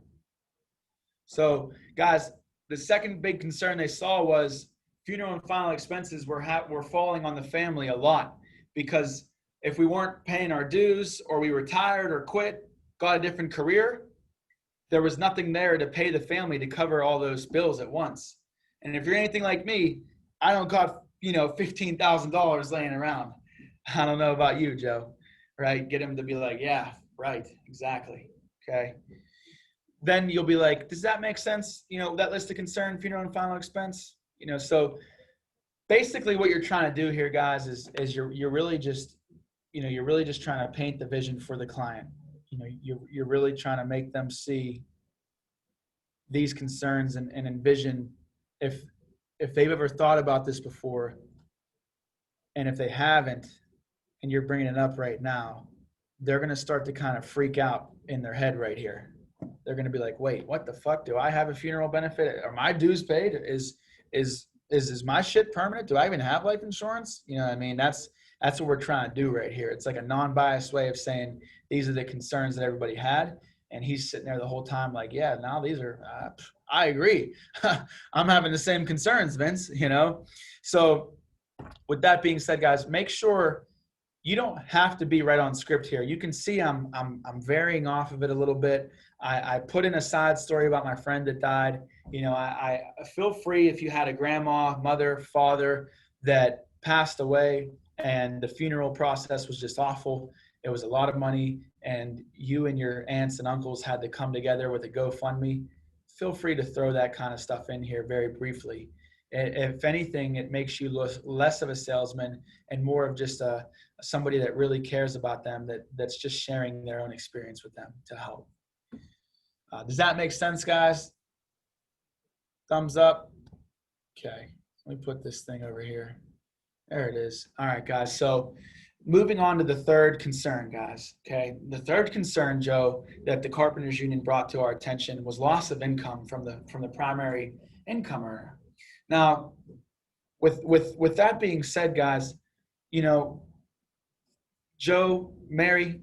So, guys, the second big concern they saw was funeral and final expenses were falling on the family a lot, because if we weren't paying our dues, or we retired or quit, got a different career, there was nothing there to pay the family to cover all those bills at once. And if you're anything like me, I don't got, $15,000 laying around. I don't know about you, Joe, right? Get him to be like, yeah, right, exactly. Okay. Then you'll be like, does that make sense? That list of concern, funeral and final expense, so basically what you're trying to do here, guys, is you're really just, you're really just trying to paint the vision for the client. You're really trying to make them see these concerns and envision if they've ever thought about this before, and if they haven't, and you're bringing it up right now, they're going to start to kind of freak out in their head right here. They're going to be like, wait, what the fuck? Do I have a funeral benefit? Are my dues paid? Is my shit permanent? Do I even have life insurance? I mean, that's what we're trying to do right here. It's like a non-biased way of saying these are the concerns that everybody had. And he's sitting there the whole time like, yeah, now these are, I agree. I'm having the same concerns, Vince, So with that being said, guys, make sure you don't have to be right on script here. You can see I'm varying off of it a little bit. I put in a side story about my friend that died. I feel free if you had a grandma, mother, father that passed away and the funeral process was just awful. It was a lot of money, and you and your aunts and uncles had to come together with a GoFundMe. Feel free to throw that kind of stuff in here very briefly. If anything, it makes you look less of a salesman and more of just somebody that really cares about them, that's just sharing their own experience with them to help. Does that make sense, guys? Thumbs up. Okay, let me put this thing over here. There it is. All right, guys. So moving on to the third concern, guys. Okay, the third concern, Joe, that the Carpenters Union brought to our attention was loss of income from the primary income earner. Now, with that being said, guys, Joe, Mary,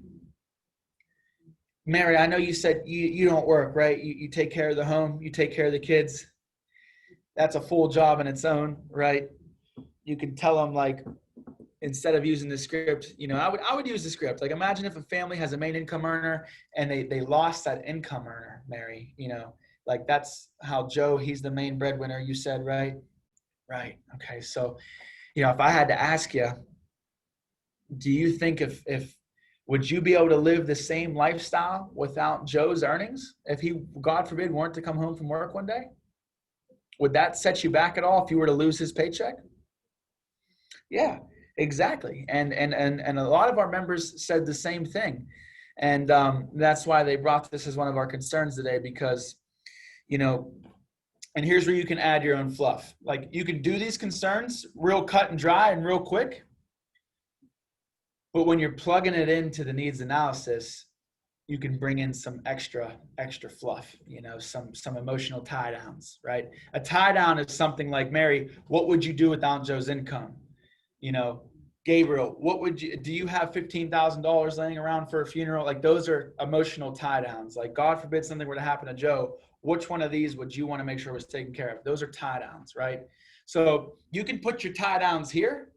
Mary, I know you said you don't work, right? You take care of the home, you take care of the kids. That's a full job in its own, right? You can tell them, like, instead of using the script, I would use the script. Like, imagine if a family has a main income earner and they lost that income earner, Mary, like that's how Joe, he's the main breadwinner, you said, right? Right. Okay. So, if I had to ask you, do you think if would you be able to live the same lifestyle without Joe's earnings? If he, God forbid, weren't to come home from work one day, would that set you back at all if you were to lose his paycheck? Yeah, exactly. And a lot of our members said the same thing. And that's why they brought this as one of our concerns today, because, and here's where you can add your own fluff. Like, you can do these concerns real cut and dry and real quick. But when you're plugging it into the needs analysis, you can bring in some extra fluff, some emotional tie downs, right? A tie down is something like, Mary, what would you do without Joe's income? Gabriel, do you have $15,000 laying around for a funeral? Like, those are emotional tie downs. Like, God forbid something were to happen to Joe, which one of these would you want to make sure was taken care of? Those are tie downs, right? So you can put your tie downs here,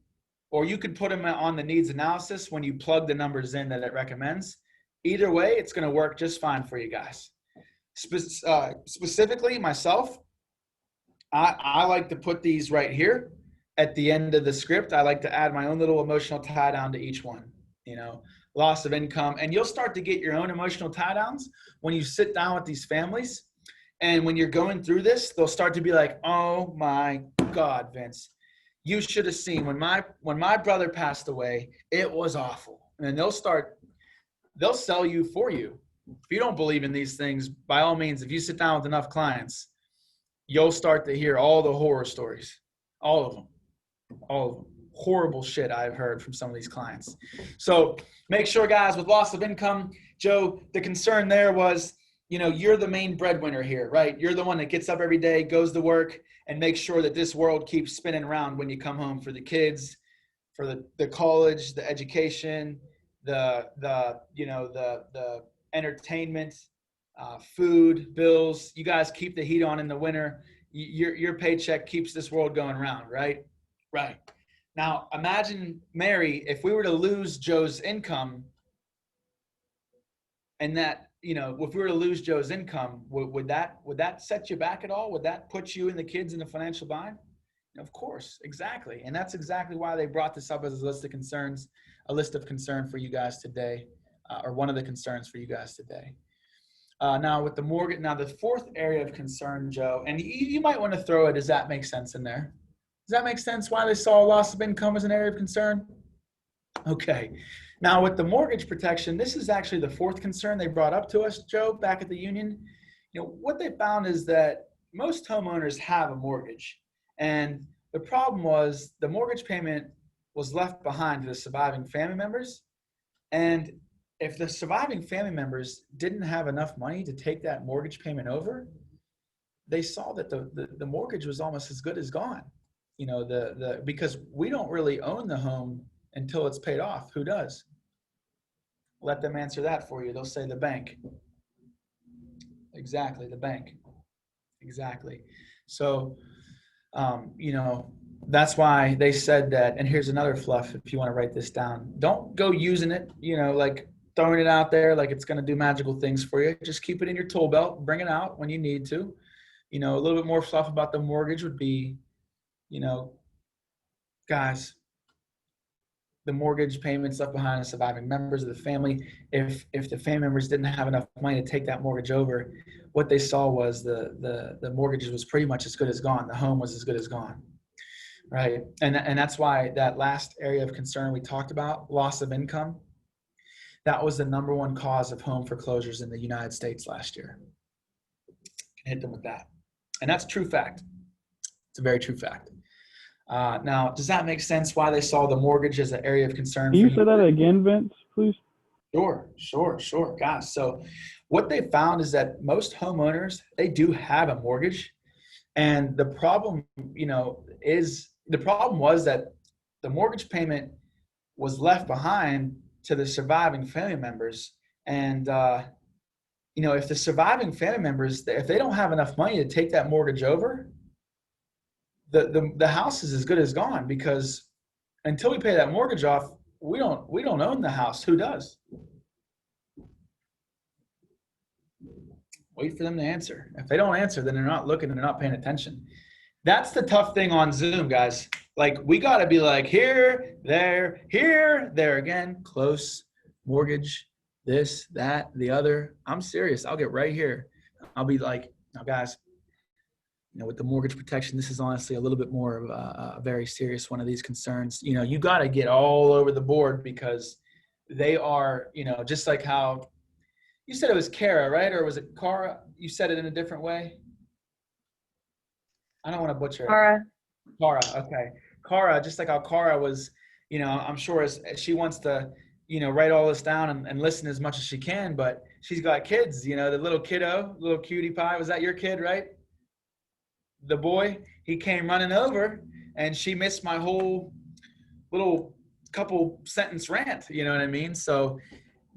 or you could put them on the needs analysis when you plug the numbers in that it recommends. Either way, it's going to work just fine for you guys. Specifically, myself, I like to put these right here at the end of the script. I like to add my own little emotional tie down to each one, loss of income. And you'll start to get your own emotional tie downs when you sit down with these families. And when you're going through this, they'll start to be like, oh my God, Vince, you should have seen when my brother passed away, it was awful. And they'll sell you for you. If you don't believe in these things, by all means, if you sit down with enough clients, you'll start to hear all the horror stories, all of them. Horrible shit I've heard from some of these clients. So make sure, guys, with loss of income, Joe, the concern there was, you're the main breadwinner here, right? You're the one that gets up every day, goes to work, and makes sure that this world keeps spinning around when you come home for the kids, for the college, the education, the entertainment, food, bills. You guys keep the heat on in the winter. Your paycheck keeps this world going round, right? Right. Now, imagine, Mary, if we were to lose Joe's income, and that, if we were to lose Joe's income, would that set you back at all? Would that put you and the kids in a financial bind? Of course, exactly. And that's exactly why they brought this up as a list of concerns, for you guys today, or one of the concerns for you guys today. Now with the mortgage, the fourth area of concern, Joe, and you might want to throw it, does that make sense in there? Does that make sense why they saw loss of income as an area of concern? Okay. Now with the mortgage protection, this is actually the fourth concern they brought up to us, Joe, back at the union. What they found is that most homeowners have a mortgage. And the problem was the mortgage payment was left behind to the surviving family members. And if the surviving family members didn't have enough money to take that mortgage payment over, they saw that the mortgage was almost as good as gone. Because we don't really own the home until it's paid off. Who does? Let them answer that for you. They'll say the bank. Exactly, the bank. Exactly. So, that's why they said that. And here's another fluff, if you want to write this down. Don't go using it, like throwing it out there like it's going to do magical things for you. Just keep it in your tool belt. Bring it out when you need to. A little bit more fluff about the mortgage would be, guys, the mortgage payments left behind the surviving members of the family. If the family members didn't have enough money to take that mortgage over, what they saw was the mortgage was pretty much as good as gone. The home was as good as gone, right? And that's why that last area of concern we talked about, loss of income, that was the number one cause of home foreclosures in the United States last year. Can hit them with that. And that's true fact. It's a very true fact. Now, does that make sense why they saw the mortgage as an area of concern?
Can you say that again, Vince, please?
Sure. Gosh, so what they found is that most homeowners, they do have a mortgage. And the problem, was that the mortgage payment was left behind to the surviving family members. And if the surviving family members, if they don't have enough money to take that mortgage over, the house is as good as gone, because until we pay that mortgage off, we don't own the house. Who does? Wait for them to answer. If they don't answer, then they're not looking and they're not paying attention. That's the tough thing on Zoom, guys. Like, we got to be like, here, there again, close, mortgage, this, that, the other. I'm serious. I'll get right here. I'll be like, now, guys, with the mortgage protection, this is honestly a little bit more of a very serious one of these concerns. You got to get all over the board, because they are, just like how you said it was Kara, right? Or was it Cara? You said it in a different way. I don't want to butcher it. Cara, okay. Cara, just like how Cara was, I'm sure as she wants to, write all this down and listen as much as she can, but she's got kids, the little kiddo, little cutie pie. Was that your kid, right? The boy, he came running over, and she missed my whole little couple sentence rant, you know what I mean? So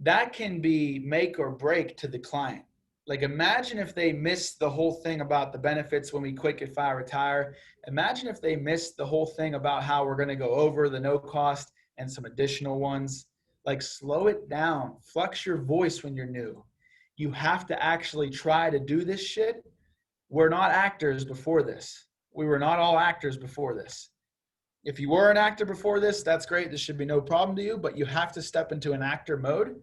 that can be make or break to the client. Like, imagine if they missed the whole thing about the benefits when we quit, get, fire, retire. Imagine if they missed the whole thing about how we're going to go over the no cost and some additional ones. Like, slow it down. Flux your voice when you're new. You have to actually try to do this shit. We're not actors before this. We were not all actors before this. If you were an actor before this, that's great. This should be no problem to you, but you have to step into an actor mode.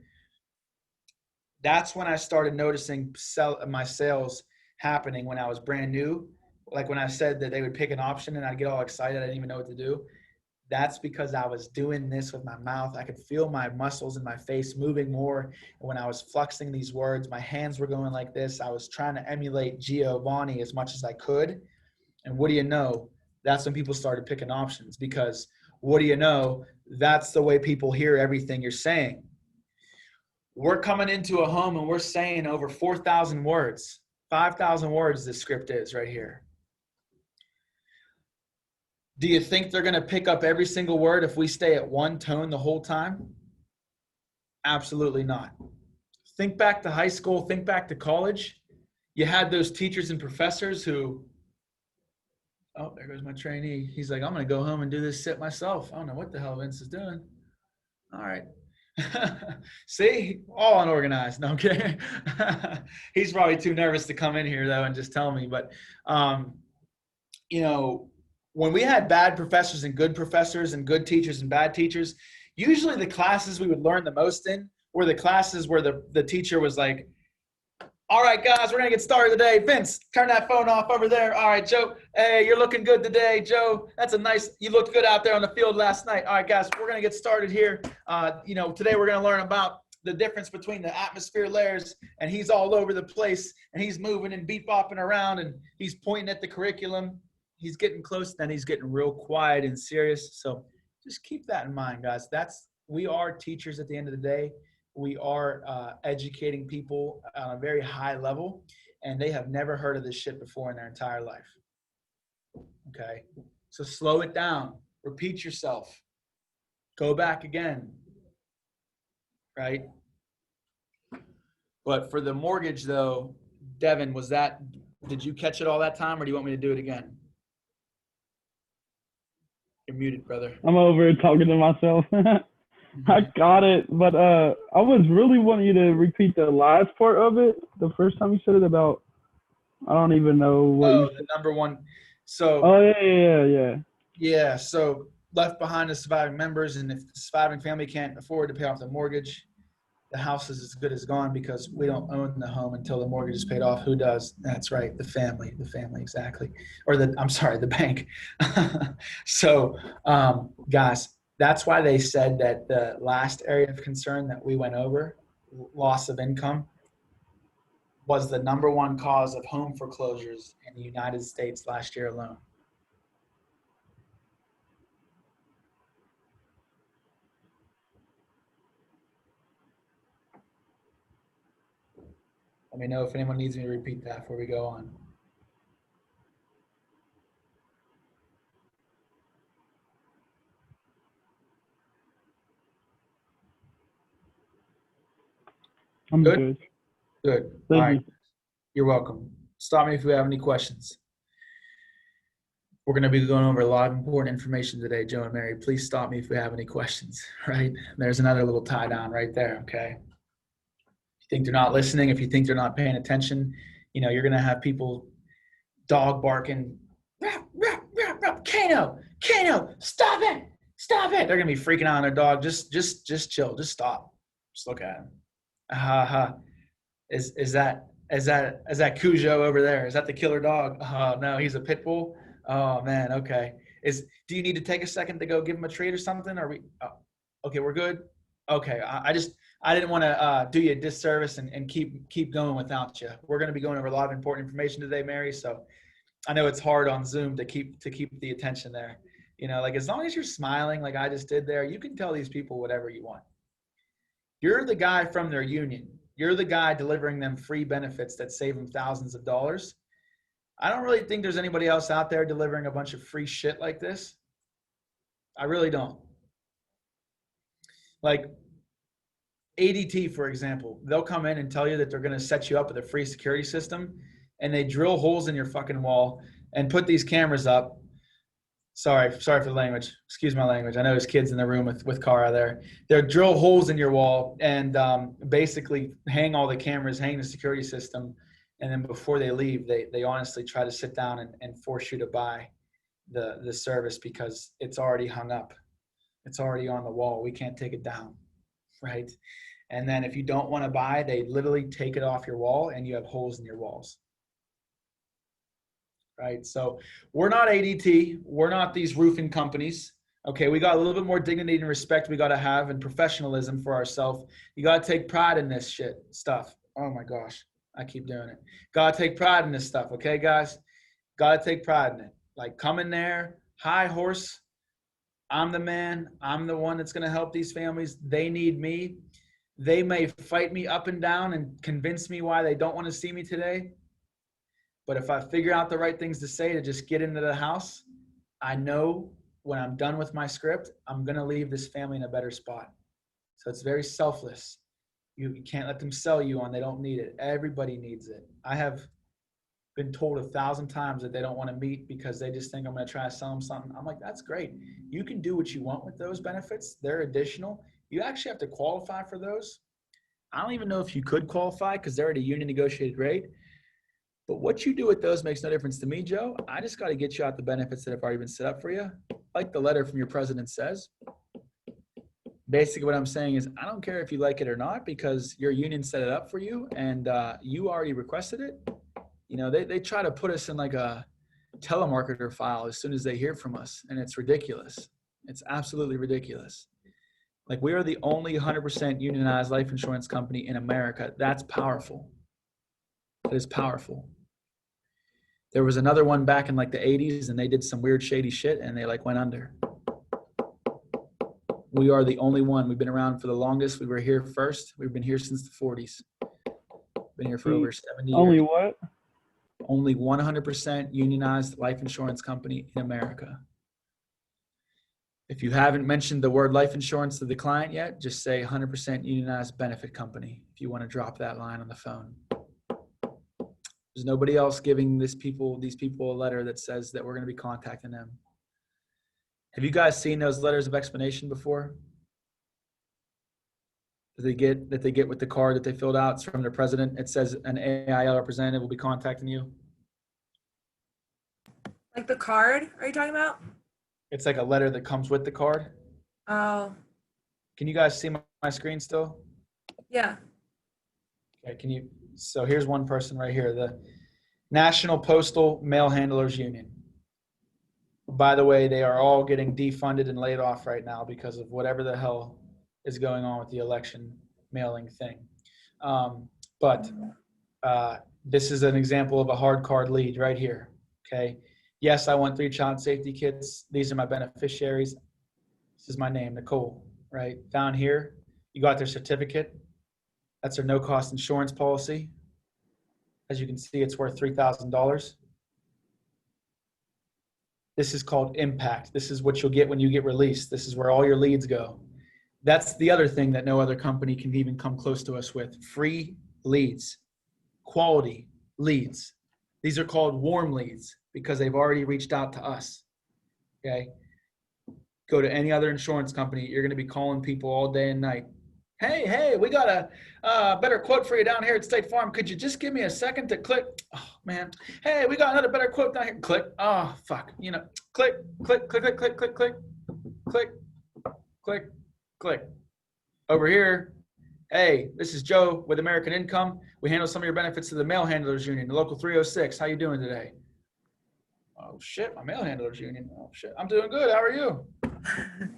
That's when I started noticing my sales happening when I was brand new. Like when I said that they would pick an option and I'd get all excited, I didn't even know what to do. That's because I was doing this with my mouth. I could feel my muscles in my face moving more. And when I was fluxing these words, my hands were going like this. I was trying to emulate Giovanni as much as I could. And what do you know? That's when people started picking options, because what do you know? That's the way people hear everything you're saying. We're coming into a home and we're saying over 4,000 words, 5,000 words this script is right here. Do you think they're going to pick up every single word if we stay at one tone the whole time? Absolutely not. Think back to high school, think back to college. You had those teachers and professors who, oh, there goes my trainee. He's like, I'm going to go home and do this sit myself. I don't know what the hell Vince is doing. All right. See, all unorganized. No, I'm kidding. He's probably too nervous to come in here though and just tell me. But when we had bad professors and good teachers and bad teachers, usually the classes we would learn the most in were the classes where the teacher was like, all right, guys, we're going to get started today. Vince, turn that phone off over there. All right, Joe. Hey, you're looking good today, Joe. You looked good out there on the field last night. All right, guys, we're going to get started here. Today we're going to learn about the difference between the atmosphere layers, and he's all over the place, and he's moving and beep-bopping around, and he's pointing at the curriculum. He's getting close, then he's getting real quiet and serious. So just keep that in mind, guys. We are teachers at the end of the day. We are educating people on a very high level, and they have never heard of this shit before in their entire life. Okay? So slow it down. Repeat yourself. Go back again. Right? But for the mortgage, though, Devin, did you catch it all that time, or do you want me to do it again? You're muted, brother.
I'm over here talking to myself. I got it, but I was really wanting you to repeat the last part of it. The first time you said it about, I don't even know what you said.
The number one. So.
Oh yeah.
Yeah. So left behind the surviving members, and if the surviving family can't afford to pay off the mortgage, the house is as good as gone, because we don't own the home until the mortgage is paid off. Who does? That's right, the family, exactly. Or the bank. So, guys, that's why they said that the last area of concern that we went over, loss of income, was the number one cause of home foreclosures in the United States last year alone. Let me know if anyone needs me to repeat that before we go on.
I'm good.
Good. All
Thank
right.
you.
You're welcome. Stop me if you have any questions. We're going to be going over a lot of important information today, Joe and Mary. Please stop me if you have any questions, right? There's another little tie down right there, okay? If you think they're not listening, if you think they're not paying attention, you're going to have people dog barking, rap, rap, rap, rap, Kano, stop it, stop it. They're going to be freaking out on their dog. Just chill, just stop. Just look at him. Is that Cujo over there? Is that the killer dog? Oh no, he's a pit bull. Oh man, okay. Do you need to take a second to go give him a treat or something? Are we okay? We're good. Okay, I didn't want to do you a disservice and keep going without you. We're going to be going over a lot of important information today, Mary. So I know it's hard on Zoom to keep the attention there. Like as long as you're smiling, like I just did there, you can tell these people whatever you want. You're the guy from their union. You're the guy delivering them free benefits that save them thousands of dollars. I don't really think there's anybody else out there delivering a bunch of free shit like this. I really don't. Like ADT, for example, they'll come in and tell you that they're going to set you up with a free security system, and they drill holes in your fucking wall and put these cameras up. Sorry for the language. Excuse my language. I know there's kids in the room with Cara there. They'll drill holes in your wall and basically hang all the cameras, hang the security system. And then before they leave, they honestly try to sit down and force you to buy the service because it's already hung up. It's already on the wall. We can't take it down, right? And then if you don't want to buy, they literally take it off your wall and you have holes in your walls. Right? So we're not ADT. We're not these roofing companies. Okay, we got a little bit more dignity and respect we got to have and professionalism for ourselves. You got to take pride in this shit stuff. Oh my gosh, I keep doing it. Got to take pride in this stuff, okay, guys? Got to take pride in it. Like come in there, high horse. I'm the man. I'm the one that's going to help these families. They need me. They may fight me up and down and convince me why they don't want to see me today. But if I figure out the right things to say to just get into the house, I know when I'm done with my script, I'm going to leave this family in a better spot. So it's very selfless. You can't let them sell you on they don't need it. Everybody needs it. I have been told 1,000 times that they don't want to meet because they just think I'm going to try to sell them something. I'm like, that's great. You can do what you want with those benefits. They're additional. You actually have to qualify for those. I don't even know if you could qualify because they're at a union negotiated rate. But what you do with those makes no difference to me, Joe. I just got to get you out the benefits that have already been set up for you. Like the letter from your president says. Basically what I'm saying is I don't care if you like it or not because your union set it up for you and you already requested it. They try to put us in like a telemarketer file as soon as they hear from us. And it's ridiculous. It's absolutely ridiculous. Like we are the only 100% unionized life insurance company in America. That's powerful. That is powerful. There was another one back in like the 80s and they did some weird shady shit and they like went under. We are the only one. We've been around for the longest. We were here first. We've been here since the 40s. Been here for over 70 years.
Only what?
Only 100% unionized life insurance company in America. If you haven't mentioned the word life insurance to the client yet, just say 100% unionized benefit company if you want to drop that line on the phone. There's nobody else giving these people a letter that says that we're going to be contacting them. Have you guys seen those letters of explanation before? That they get with the card that they filled out? It's from their president. It says an AIL representative will be contacting you.
Like the card, are you talking about?
It's like a letter that comes with the card.
Oh.
Can you guys see my screen still?
Yeah.
Okay, so here's one person right here, the National Postal Mail Handlers Union. By the way, they are all getting defunded and laid off right now because of whatever the hell is going on with the election mailing thing. But this is an example of a hard card lead right here, okay? Yes, I want 3 child safety kits. These are my beneficiaries. This is my name, Nicole, right? Down here, you got their certificate. That's their no-cost insurance policy. As you can see, it's worth $3,000. This is called impact. This is what you'll get when you get released. This is where all your leads go. That's the other thing that no other company can even come close to us with. Free leads. quality leads. These are called warm leads because they've already reached out to us. Okay. Go to any other insurance company. You're going to be calling people all day and night. Hey, we got a better quote for you down here at State Farm. Could you just give me a second to click? Oh, man. Hey, we got another better quote down here. Click. Oh, fuck. Click, click, click, click, click, click, click, click, click, click. Over here, hey, this is Joe with American Income. We handle some of your benefits to the Mail Handlers Union, the local 306. How you doing today? Oh, shit, my Mail Handlers Union. Oh, shit, I'm doing good. How are you?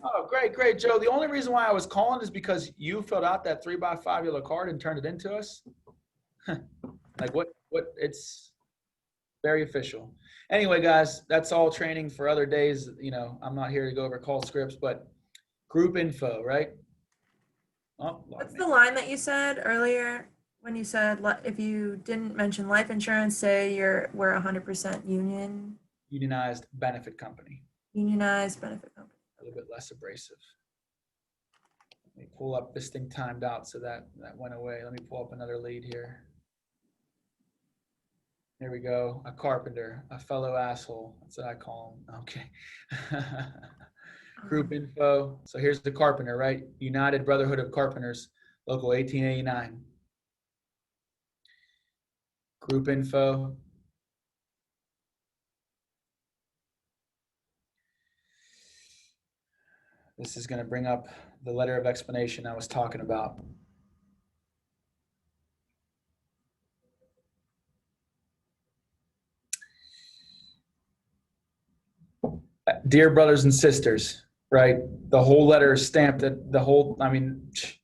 Oh, great, Joe. The only reason why I was calling is because you filled out that 3x5 yellow card and turned it into us. Like what, it's very official. Anyway, guys, that's all training for other days. I'm not here to go over call scripts, but group info, right? Oh,
What's the line that you said earlier when you said if you didn't mention life insurance, say we're 100%
unionized benefit company.
Unionized benefit company.
A little bit less abrasive. Let me pull up this thing timed out so that went away. Let me pull up another lead here. There we go. A carpenter, a fellow asshole. That's what I call him. Okay. Group info. So here's the carpenter, right? United Brotherhood of Carpenters, local 1889. Group info. This is going to bring up the letter of explanation I was talking about. Dear brothers and sisters, right? The whole letter is stamped at the whole, this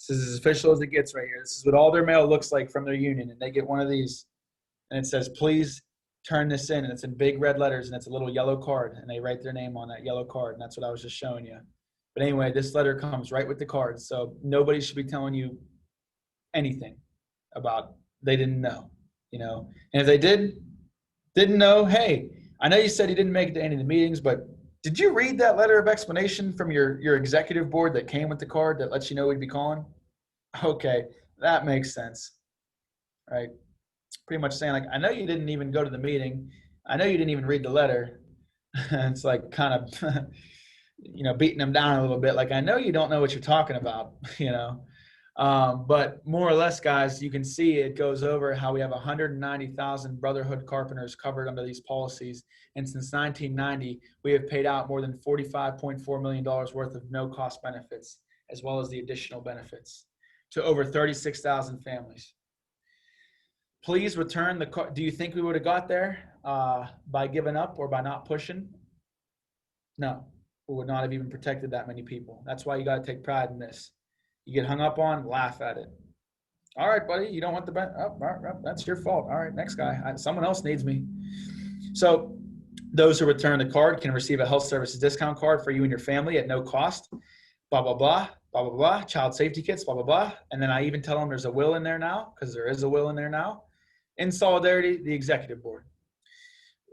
is as official as it gets right here. This is what all their mail looks like from their union. And they get one of these and it says, please turn this in. And it's in big red letters and it's a little yellow card and they write their name on that yellow card. And that's what I was just showing you. But anyway, this letter comes right with the card. So nobody should be telling you anything about they didn't know, And if they didn't know, hey, I know you said you didn't make it to any of the meetings, but did you read that letter of explanation from your executive board that came with the card that lets you know we'd be calling? Okay, that makes sense, right? Pretty much saying like, I know you didn't even go to the meeting. I know you didn't even read the letter. It's like kind of, beating them down a little bit. Like, I know you don't know what you're talking about, But more or less, guys, you can see it goes over how we have 190,000 Brotherhood carpenters covered under these policies. And since 1990, we have paid out more than $45.4 million worth of no-cost benefits, as well as the additional benefits, to over 36,000 families. Please return the card. Do you think we would have got there by giving up or by not pushing? No, we would not have even protected that many people. That's why you got to take pride in this. You get hung up on, laugh at it. All right, buddy, you don't want the benefit. Oh, that's your fault. All right, next guy. Someone else needs me. So those who return the card can receive a health services discount card for you and your family at no cost. Blah, blah, blah, blah, blah, blah. Child safety kits, blah, blah, blah. And then I even tell them there's a will in there now, because there is a will in there now. In solidarity, the executive board.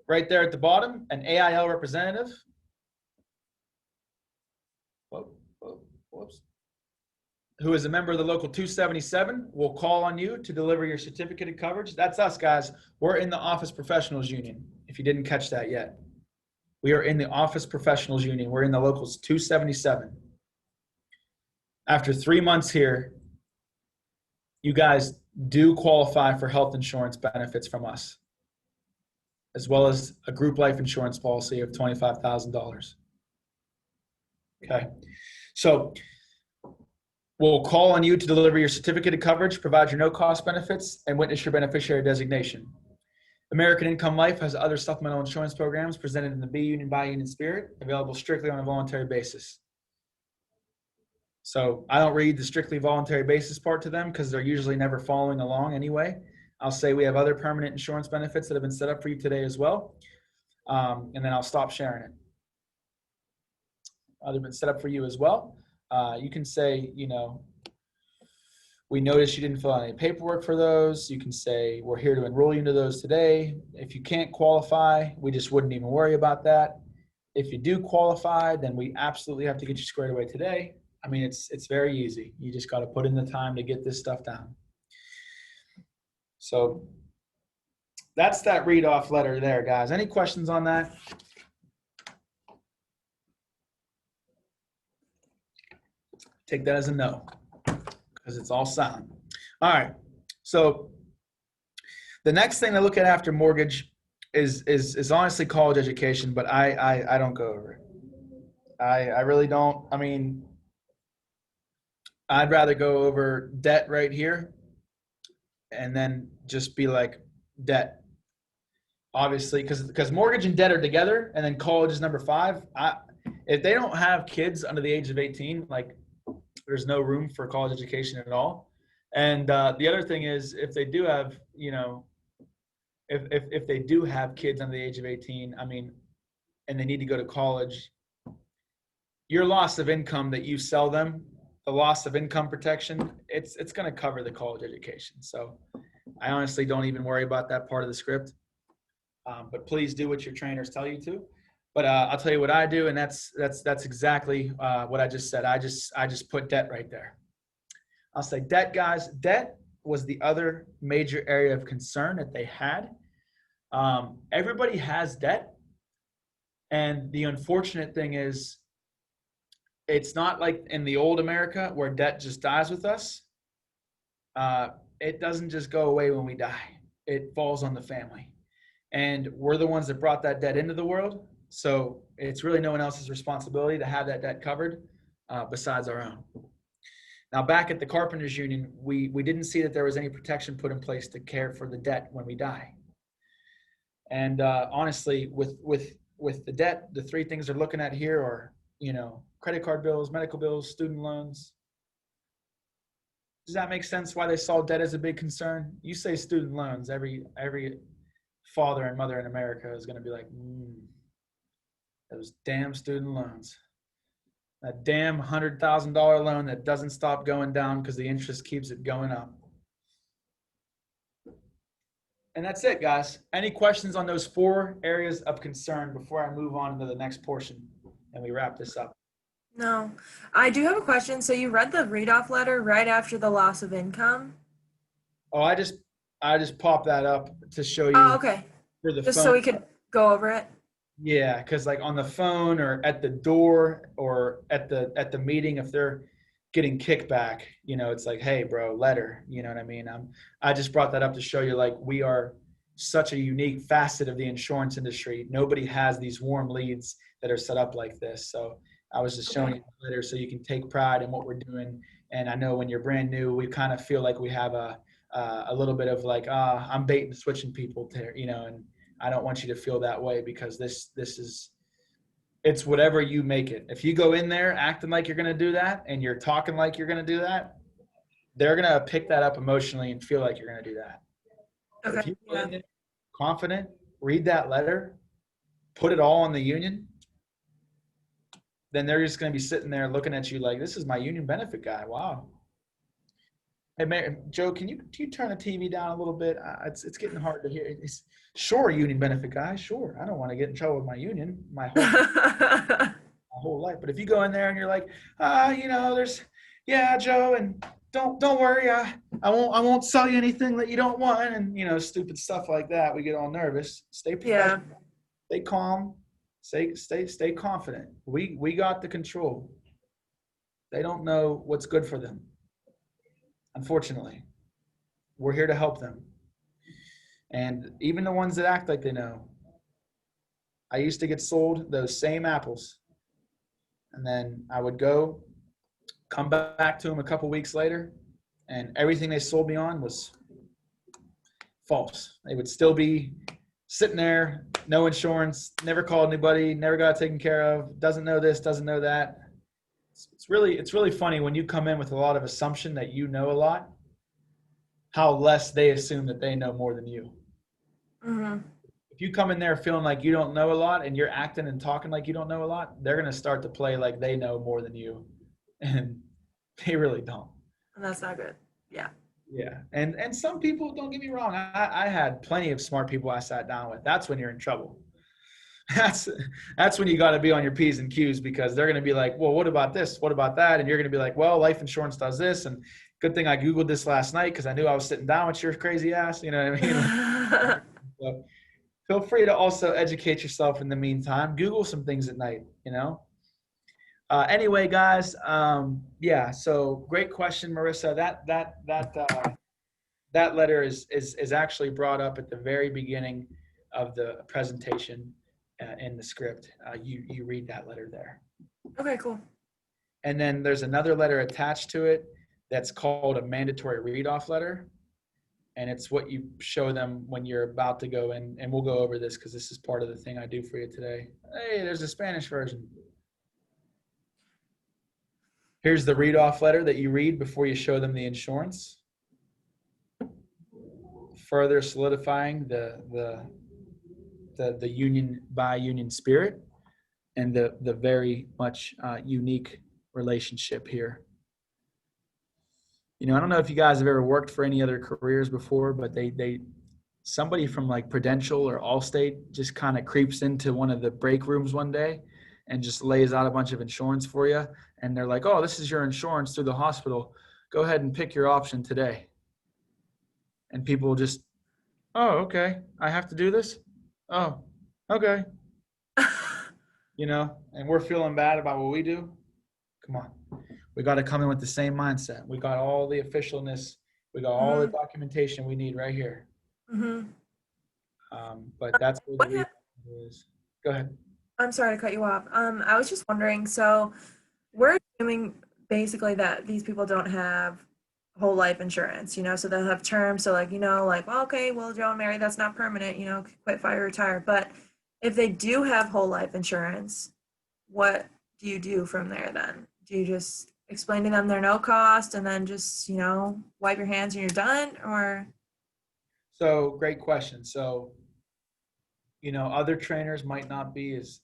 Right there at the bottom, an AIL representative. Whoops. Who is a member of the local 277 will call on you to deliver your certificate of coverage. That's us, guys. We're in the Office Professionals Union, if you didn't catch that yet. We are in the Office Professionals Union. We're in the locals 277. After 3 months here, you guys do qualify for health insurance benefits from us, as well as a group life insurance policy of $25,000. Okay, so we'll call on you to deliver your certificate of coverage, provide your no-cost benefits, and witness your beneficiary designation. American Income Life has other supplemental insurance programs presented in the B Union by Union spirit, available strictly on a voluntary basis. So I don't read the strictly voluntary basis part to them because they're usually never following along anyway. I'll say we have other permanent insurance benefits that have been set up for you today as well. And then I'll stop sharing it. Other been set up for you as well. You can say, we noticed you didn't fill out any paperwork for those. You can say, we're here to enroll you into those today. If you can't qualify, we just wouldn't even worry about that. If you do qualify, then we absolutely have to get you squared away today. I mean, it's very easy. You just got to put in the time to get this stuff down. So that's that read off letter there, guys. Any questions on that? Take that as a no, because it's all silent. All right. So the next thing to look at after mortgage is honestly college education, but I don't go over it. I really don't. I mean, I'd rather go over debt right here and then just be like debt. Obviously, because mortgage and debt are together, and then college is number 5. If they don't have kids under the age of 18, like there's no room for college education at all. And the other thing is, if they do have, if they do have kids under the age of 18, I mean, and they need to go to college, your loss of income that you sell them, the loss of income protection, it's going to cover the college education. So I honestly don't even worry about that part of the script. But please do what your trainers tell you to. But I'll tell you what I do, and that's exactly what I just said. I just put debt right there. I'll say debt, guys. Debt was the other major area of concern that they had. Everybody has debt, and the unfortunate thing is, it's not like in the old America where debt just dies with us. It doesn't just go away when we die. It falls on the family. And we're the ones that brought that debt into the world. So it's really no one else's responsibility to have that debt covered besides our own. Now, back at the Carpenters Union, we didn't see that there was any protection put in place to care for the debt when we die. And honestly, with the debt, the 3 things they're looking at here are, credit card bills, medical bills, student loans. Does that make sense why they saw debt as a big concern? You say student loans, every father and mother in America is going to be like, those damn student loans. That damn $100,000 loan that doesn't stop going down because the interest keeps it going up. And that's it, guys. Any questions on those 4 areas of concern before I move on to the next portion and we wrap this up?
No. I do have a question. So you read the read-off letter right after the loss of income?
Oh, I just popped that up to show you
Oh, okay.
for the
Just
phone.
so we could go over it.
Yeah, because like on the phone or at the door or at the meeting, if they're getting kickback, it's like, hey, bro, letter. You know what I mean? I just brought that up to show you, like, we are such a unique facet of the insurance industry. Nobody has these warm leads that are set up like this. So I was just showing you the letter so you can take pride in what we're doing. And I know when you're brand new, we kind of feel like we have a little bit of like, I'm bait and switching people to, and I don't want you to feel that way, because this is, it's whatever you make it. If you go in there acting like you're going to do that and you're talking like you're going to do that, they're going to pick that up emotionally and feel like you're going to do that. But if you go in there confident, read that letter, put it all on the union, then they're just going to be sitting there looking at you like, this is my union benefit guy. Wow. Hey, Joe, can you turn the TV down a little bit? It's getting hard to hear. Sure, union benefit guy. Sure, I don't want to get in trouble with my union my whole life. But if you go in there and you're like, Joe, and don't worry, I won't sell you anything that you don't want, and stupid stuff like that. We get all nervous. Stay professional. Yeah. Stay calm. Stay confident. We got the control. They don't know what's good for them. Unfortunately, we're here to help them. And even the ones that act like they know. I used to get sold those same apples. And then I would come back to them a couple weeks later, and everything they sold me on was false. They would still be sitting there, no insurance, never called anybody, never got taken care of, doesn't know this, doesn't know that. It's really funny when you come in with a lot of assumption that you know a lot, how less they assume that they know more than you. Mm-hmm. If you come in there feeling like you don't know a lot and you're acting and talking like you don't know a lot, they're going to start to play like they know more than you, and they really don't.
And that's not good. Yeah.
Yeah. And some people, don't get me wrong, I had plenty of smart people I sat down with. That's when you're in trouble. That's when you got to be on your P's and Q's, because they're going to be like, well, what about this? What about that? And you're going to be like, well, life insurance does this. And Good thing I Googled this last night because I knew I was sitting down with your crazy ass. You know what I mean? So feel free to also educate yourself in the meantime. Google some things at night, you know? Anyway, guys, yeah, so great question, Marissa. That letter is actually brought up at the very beginning of the presentation in the script. You read that letter there.
Okay, cool.
And then there's another letter attached to it that's called a mandatory read-off letter. And it's what you show them when you're about to go in. And we'll go over this because this is part of the thing I do for you today. Hey, there's a Spanish version. Here's the read-off letter that you read before you show them the insurance. Further solidifying the union by union spirit and the very much unique relationship here. You know, I don't know if you guys have ever worked for any other careers before, but somebody from like Prudential or Allstate just kind of creeps into one of the break rooms one day and just lays out a bunch of insurance for you. And they're like, oh, this is your insurance through the hospital. Go ahead and pick your option today. And people just, oh, okay, I have to do this? Oh, okay. You know, and we're feeling bad about what we do. Come on. We got to come in with the same mindset. We got all the officialness. We got all the documentation we need right here.
Mm-hmm.
But that's where the
What
reason is. Go ahead.
I'm sorry to cut you off. I was just wondering, so we're assuming basically that these people don't have whole life insurance, you know, so they'll have term. So like, you know, like, well, okay, well, Joe and Mary, that's not permanent, you know, quit, fire, retire. But if they do have whole life insurance, what do you do from there then? Do you just explain to them they're no cost and then just, you know, wipe your hands and you're done? Or
So great question. So, you know, other trainers might not be as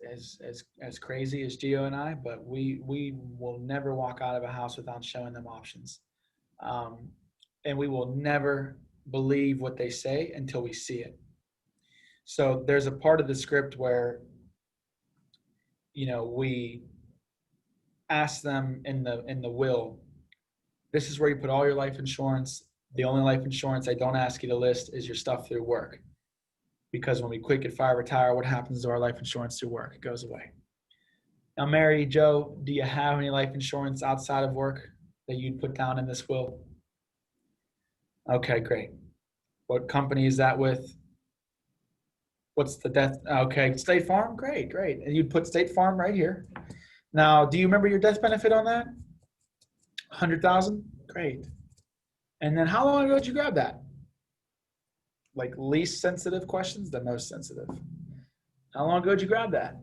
crazy as Gio and I, but we will never walk out of a house without showing them options. And we will never believe what they say until we see it. So there's a part of the script where, you know, we ask them in the will, this is where you put all your life insurance. The only life insurance I don't ask you to list is your stuff through work. Because when we quit, get fire, retire, what happens to our life insurance through work? It goes away. Now, Mary, Joe, do you have any life insurance outside of work that you'd put down in this will? Okay, great. What company is that with? What's the death? Okay, State Farm? Great, great. And you'd put State Farm right here. Now, do you remember your death benefit on that? 100,000? Great. And then how long ago did you grab that? Like least sensitive questions, the most sensitive. How long ago did you grab that?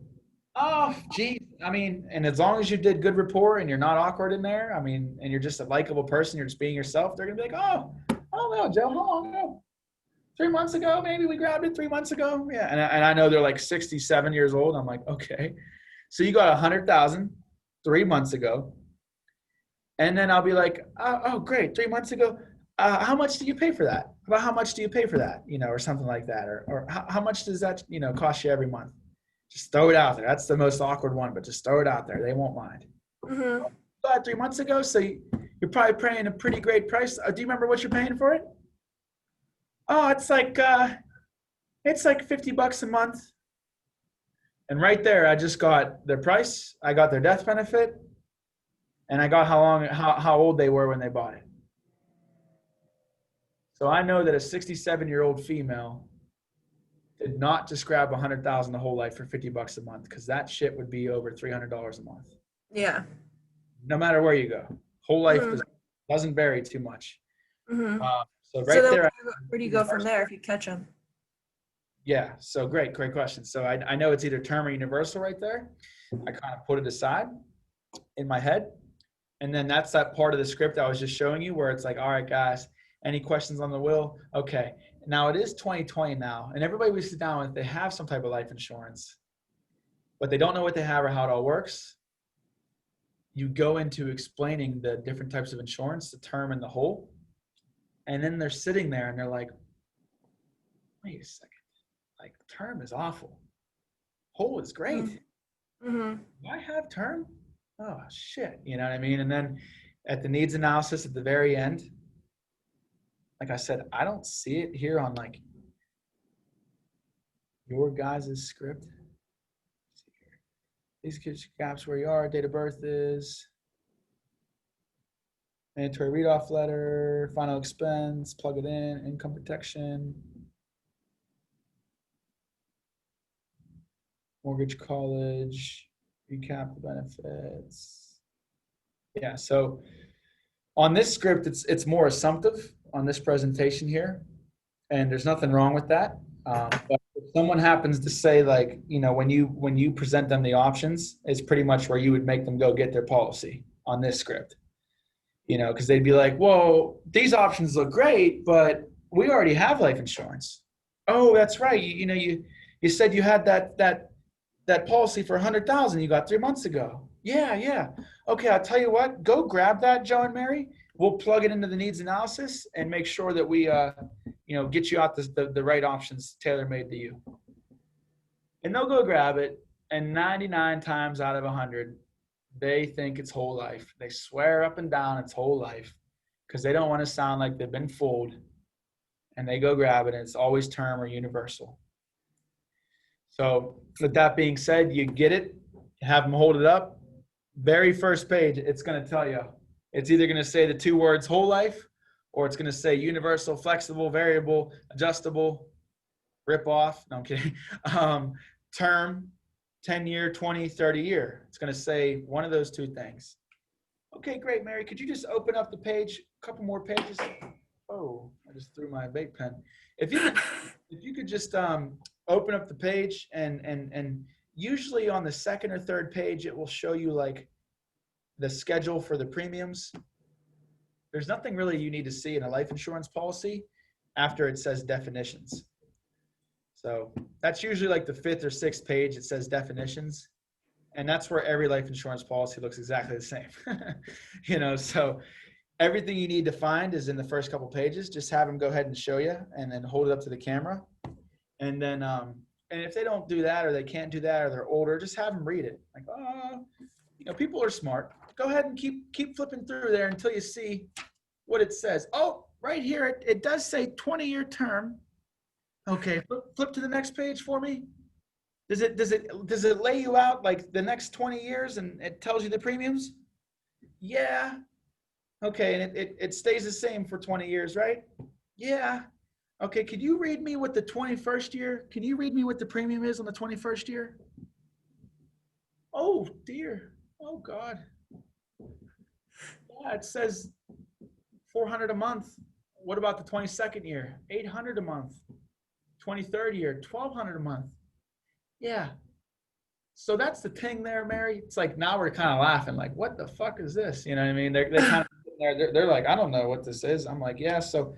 Oh, geez. I mean, and as long as you did good rapport and you're not awkward in there, I mean, and you're just a likable person, you're just being yourself, they're going to be like, oh, I don't know, Joe, how long ago? 3 months ago, maybe we grabbed it 3 months ago. Yeah. And I know they're like 67 years old. I'm like, okay. So you got 100,000 3 months ago. And then I'll be like, oh, great. 3 months ago. How much do you pay for that? About how much do you pay for that? You know, or something like that. Or how much does that, you know, cost you every month? Just throw it out there. That's the most awkward one, but just throw it out there. They won't mind.
mm-hmm.
3 months ago, so you're probably paying a pretty great price. Do you remember what you're paying for it? Oh, it's like $50 a month. And right there, I just got their price. I got their death benefit, and I got how old they were when they bought it. So I know that a 67-year-old female did not just grab 100,000 the whole life for $50 a month, because that shit would be over $300 a month.
Yeah.
No matter where you go, whole life doesn't vary too much.
Mm-hmm.
So right
then
there,
where do you go from there if you catch them?
yeah. So great question. So I know it's either term or universal right there. I kind of put it aside in my head, and then that's that part of the script I was just showing you where it's like, all right, guys, any questions on the will? Okay. Now it is 2020 now, and everybody we sit down with, they have some type of life insurance, but they don't know what they have or how it all works. You go into explaining the different types of insurance, the term and the whole, and then they're sitting there and they're like, wait a second, like term is awful. Whole is great.
Mm-hmm.
Do I have term? Oh shit. You know what I mean? And then at the needs analysis at the very end, like I said, I don't see it here on like your guys' script. These gaps where you are, date of birth is, mandatory read-off letter, final expense, plug it in, income protection, mortgage, college, recap the benefits. Yeah, so on this script, it's more assumptive on this presentation here, and there's nothing wrong with that. But if someone happens to say, like, you know, when you present them the options, it's pretty much where you would make them go get their policy on this script. You know, because they'd be like, "Well, these options look great, but we already have life insurance." Oh, that's right. You said you had that policy for 100,000 you got 3 months ago. Yeah. Okay, I'll tell you what. Go grab that, Joe and Mary. We'll plug it into the needs analysis and make sure that we, get you out the right options tailor made to you. And they'll go grab it, and 99 times out of 100, they think it's whole life. They swear up and down it's whole life because they don't want to sound like they've been fooled. And they go grab it, and it's always term or universal. So with that being said, you get it, have them hold it up. Very first page, it's going to tell you. It's either going to say the 2 words whole life, or it's going to say universal, flexible, variable, adjustable, rip off. No, I'm kidding. Term, 10-year, 20, 30-year. It's going to say one of those 2 things. Okay, great, Mary. Could you just open up the page, a couple more pages? Oh, I just threw my vape pen. If you could just open up the page, and usually on the 2nd or 3rd page, it will show you like the schedule for the premiums. There's nothing really you need to see in a life insurance policy after it says definitions. So that's usually like the 5th or 6th page. It says definitions, and that's where every life insurance policy looks exactly the same. So everything you need to find is in the first couple pages. Just have them go ahead and show you, and then hold it up to the camera. And then, and if they don't do that, or they can't do that, or they're older, just have them read it. Like, people are smart. Go ahead and keep flipping through there until you see what it says. Oh, right here, it does say 20-year term. Okay, flip to the next page for me. Does it lay you out like the next 20 years and it tells you the premiums? Yeah. Okay, and it stays the same for 20 years, right? Yeah. Okay, could you read me what the 21st year? Can you read me what the premium is on the 21st year? Oh, dear. Oh, God. Yeah, it says 400 a month. What about the 22nd year? 800 a month. 23rd year, 1,200 a month. Yeah. So that's the thing there, Mary. It's like now we're kind of laughing, like, what the fuck is this? You know what I mean? They're kind of they're like, I don't know what this is. I'm like, yeah. So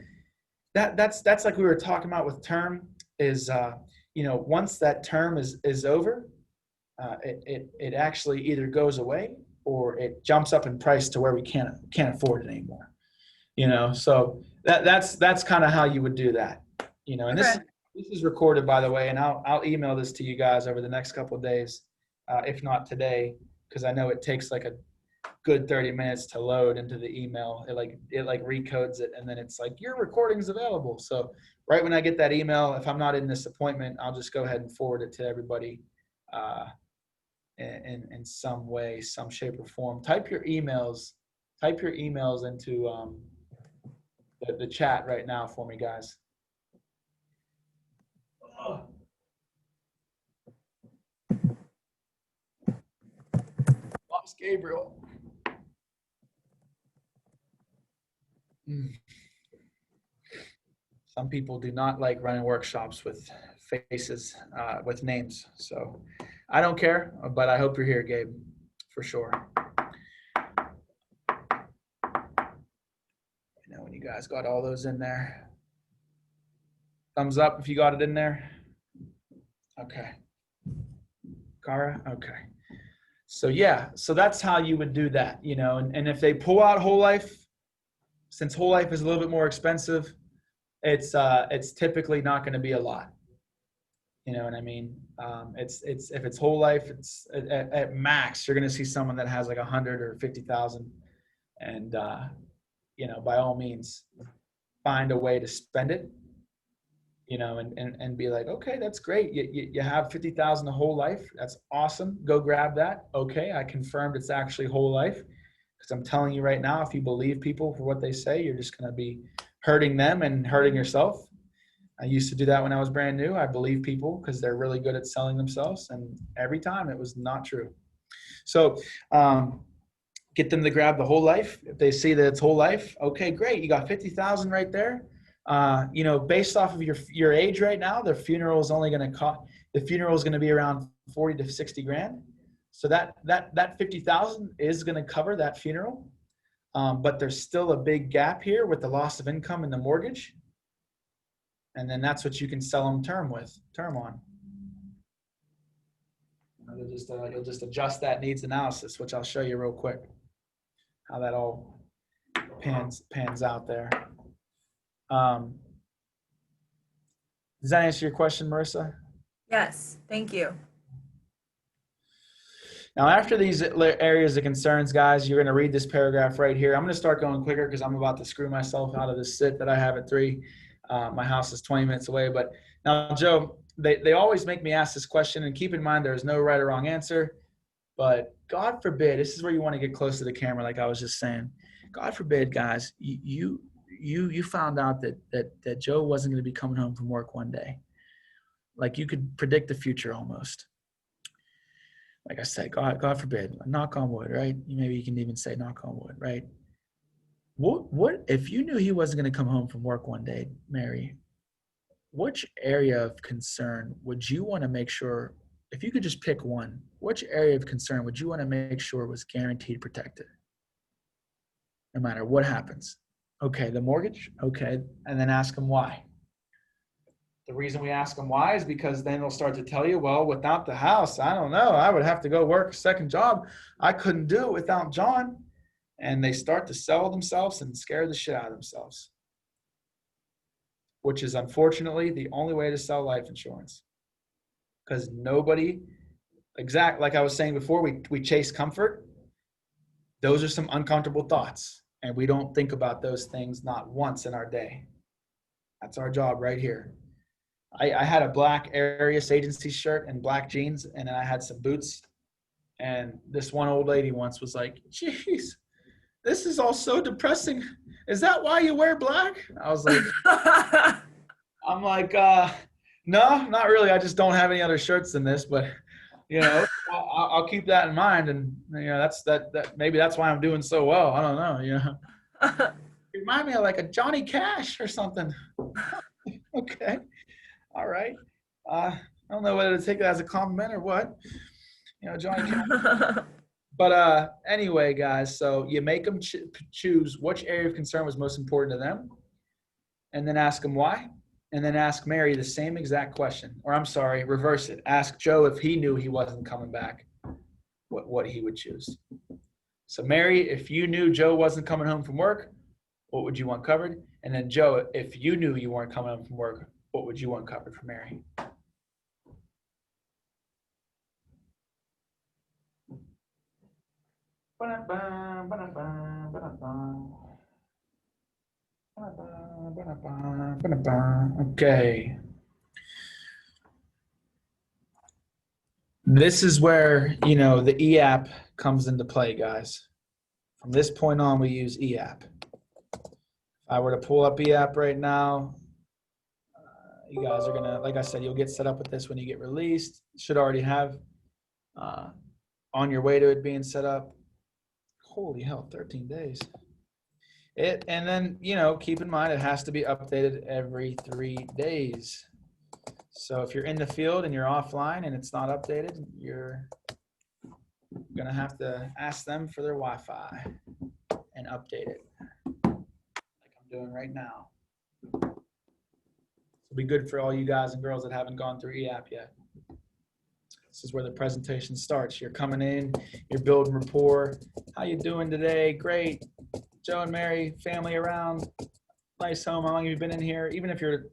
that's like we were talking about with term is, once that term is over, it actually either goes away or it jumps up in price to where we can't afford it anymore. So that's kind of how you would do that. And
Okay.
this is recorded, by the way, and I'll email this to you guys over the next couple of days, if not today, because I know it takes like a good 30 minutes to load into the email. It recodes it, and then it's like, your recording's available. So right when I get that email, if I'm not in this appointment, I'll just go ahead and forward it to everybody in some way, some shape or form. Type your emails into the chat right now for me, guys. Oh. Lost Gabriel. Some people do not like running workshops with faces, with names. So I don't care, but I hope you're here, Gabe, for sure. When you guys got all those in there. Thumbs up if you got it in there. Okay. Kara, okay. So yeah, so that's how you would do that, and if they pull out whole life, since whole life is a little bit more expensive, it's typically not going to be a lot. You know what I mean? It's if it's whole life, it's at max, you're going to see someone that has like 100 or 50,000 And, by all means, find a way to spend it, and be like, okay, that's great. You have 50,000 the whole life. That's awesome. Go grab that. Okay. I confirmed it's actually whole life. Because I'm telling you right now, if you believe people for what they say, you're just going to be hurting them and hurting yourself. I used to do that when I was brand new. I believe people because they're really good at selling themselves. And every time it was not true. So get them to grab the whole life. If they see that it's whole life, okay, great. You got 50,000 right there. Based off of your age right now, the funeral is going to be around 40 to 60 grand. So that 50,000 is going to cover that funeral. But there's still a big gap here with the loss of income and the mortgage. And then that's what you can sell them term on. You'll just adjust that needs analysis, which I'll show you real quick, how that all pans out there. Does that answer your question, Marissa?
Yes, thank you.
Now, after these areas of concerns, guys, you're going to read this paragraph right here. I'm going to start going quicker because I'm about to screw myself out of this sit that I have at 3. My house is 20 minutes away. But now, Joe, they always make me ask this question, and keep in mind there is no right or wrong answer. But God forbid, this is where you want to get close to the camera, like I was just saying. God forbid, guys, you found out that Joe wasn't going to be coming home from work one day. Like you could predict the future almost. Like I said, God forbid, knock on wood, right? Maybe you can even say knock on wood, right? What if you knew he wasn't going to come home from work one day, Mary? Which area of concern would you want to make sure, if you could just pick one, which area of concern would you want to make sure was guaranteed protected? No matter what happens. Okay, the mortgage? Okay, and then ask them why. The reason we ask them why is because then they'll start to tell you, well, without the house, I don't know. I would have to go work a second job. I couldn't do it without John. And they start to sell themselves and scare the shit out of themselves, which is unfortunately the only way to sell life insurance. Because nobody, like I was saying before, we chase comfort. Those are some uncomfortable thoughts. And we don't think about those things not once in our day. That's our job right here. I had a black Arius agency shirt and black jeans, and then I had some boots. And this one old lady once was like, geez, this is all so depressing. Is that why you wear black? I was like, I'm like, no, not really. I just don't have any other shirts than this, but I'll keep that in mind. And that's maybe that's why I'm doing so well. I don't know, You remind me of like a Johnny Cash or something. Okay. All right. I don't know whether to take that as a compliment or what. Johnny Cash. But anyway, guys, so you make them choose which area of concern was most important to them, and then ask them why, and then ask Mary the same exact question. Or I'm sorry, reverse it. Ask Joe if he knew he wasn't coming back, what he would choose. So Mary, if you knew Joe wasn't coming home from work, what would you want covered? And then Joe, if you knew you weren't coming home from work, what would you want covered for Mary? Okay. This is where, the EAP comes into play, guys. From this point on, we use EAP. If I were to pull up EAP right now, you guys are going to, like I said, you'll get set up with this when you get released. You should already have on your way to it being set up. Holy hell, 13 days. And then, keep in mind, it has to be updated every 3 days. So if you're in the field and you're offline and it's not updated, you're going to have to ask them for their Wi-Fi and update it like I'm doing right now. It'll be good for all you guys and girls that haven't gone through EAP yet. This is where the presentation starts. You're coming in, you're building rapport. How you doing today? Great. Joe and Mary, family around. Nice home. How long have you been in here? Even if you're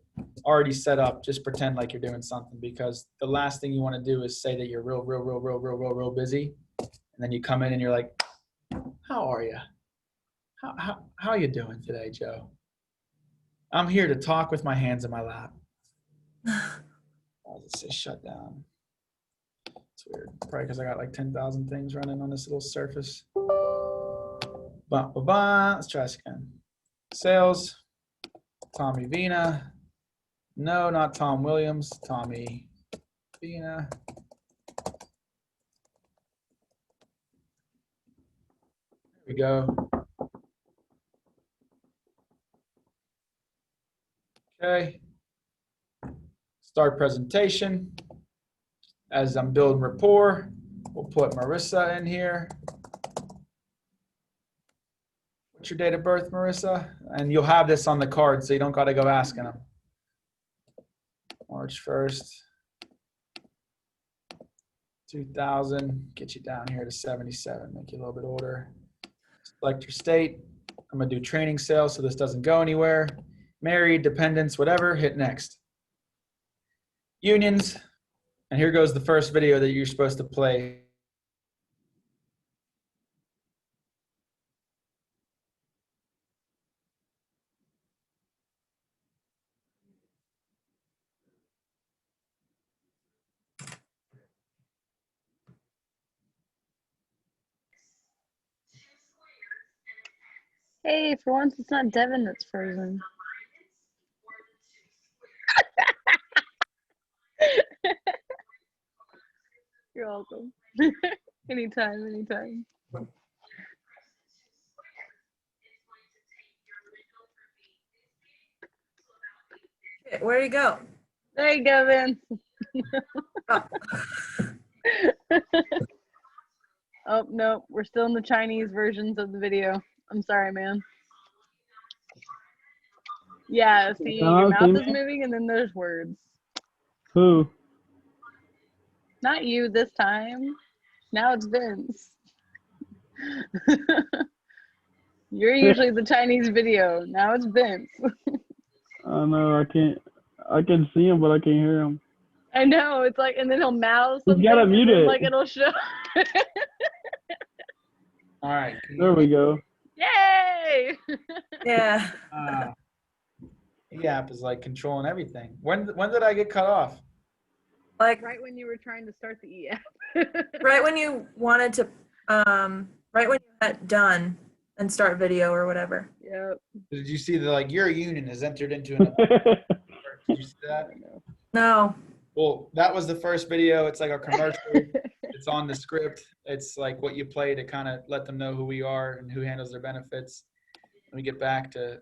already set up, just pretend like you're doing something, because the last thing you want to do is say that you're real busy. And then you come in and you're like, how are you? How you doing today, Joe? I'm here to talk with my hands in my lap. Why does it say shut down? It's weird. Probably because I got like 10,000 things running on this little surface. Let's try this again. Sales, Tommy Vina. No, not Tom Williams. Tommy Vina. There we go. Okay. Start presentation. As I'm building rapport, we'll put Marissa in here. What's your date of birth, Marissa? And you'll have this on the card, so you don't got to go asking them. March 1st, 2000. Get you down here to 77. Make you a little bit older. Select your state. I'm going to do training sales, so this doesn't go anywhere. Married, dependents, whatever. Hit next. Unions. And here goes the first video that you're supposed to play.
Hey, for once it's not Devin that's frozen. You're welcome. Anytime, anytime.
Where'd he go?
There you go, Vince.
Oh.
Oh, no, we're still in the Chinese versions of the video. I'm sorry, man. Yeah, see, your mouth is moving and then there's words.
Who?
Not you this time. Now it's Vince. You're usually the Chinese video. Now it's Vince.
I know, I can see him, but I can't hear him.
I know, it's like, and then he'll mouth something.
You gotta mute it.
Like it'll show.
All right.
There we go.
Yay!
Yeah.
E-app is like controlling everything. When did I get cut off?
Like
Right when you were trying to start the e-app.
right when you wanted to, right when you had done and start video or whatever.
Yep.
Did you see that your union has entered into an Did you see that?
No.
Well, that was the first video. It's like our commercial. It's on the script. It's like what you play to kind of let them know who we are and who handles their benefits. Let me get back to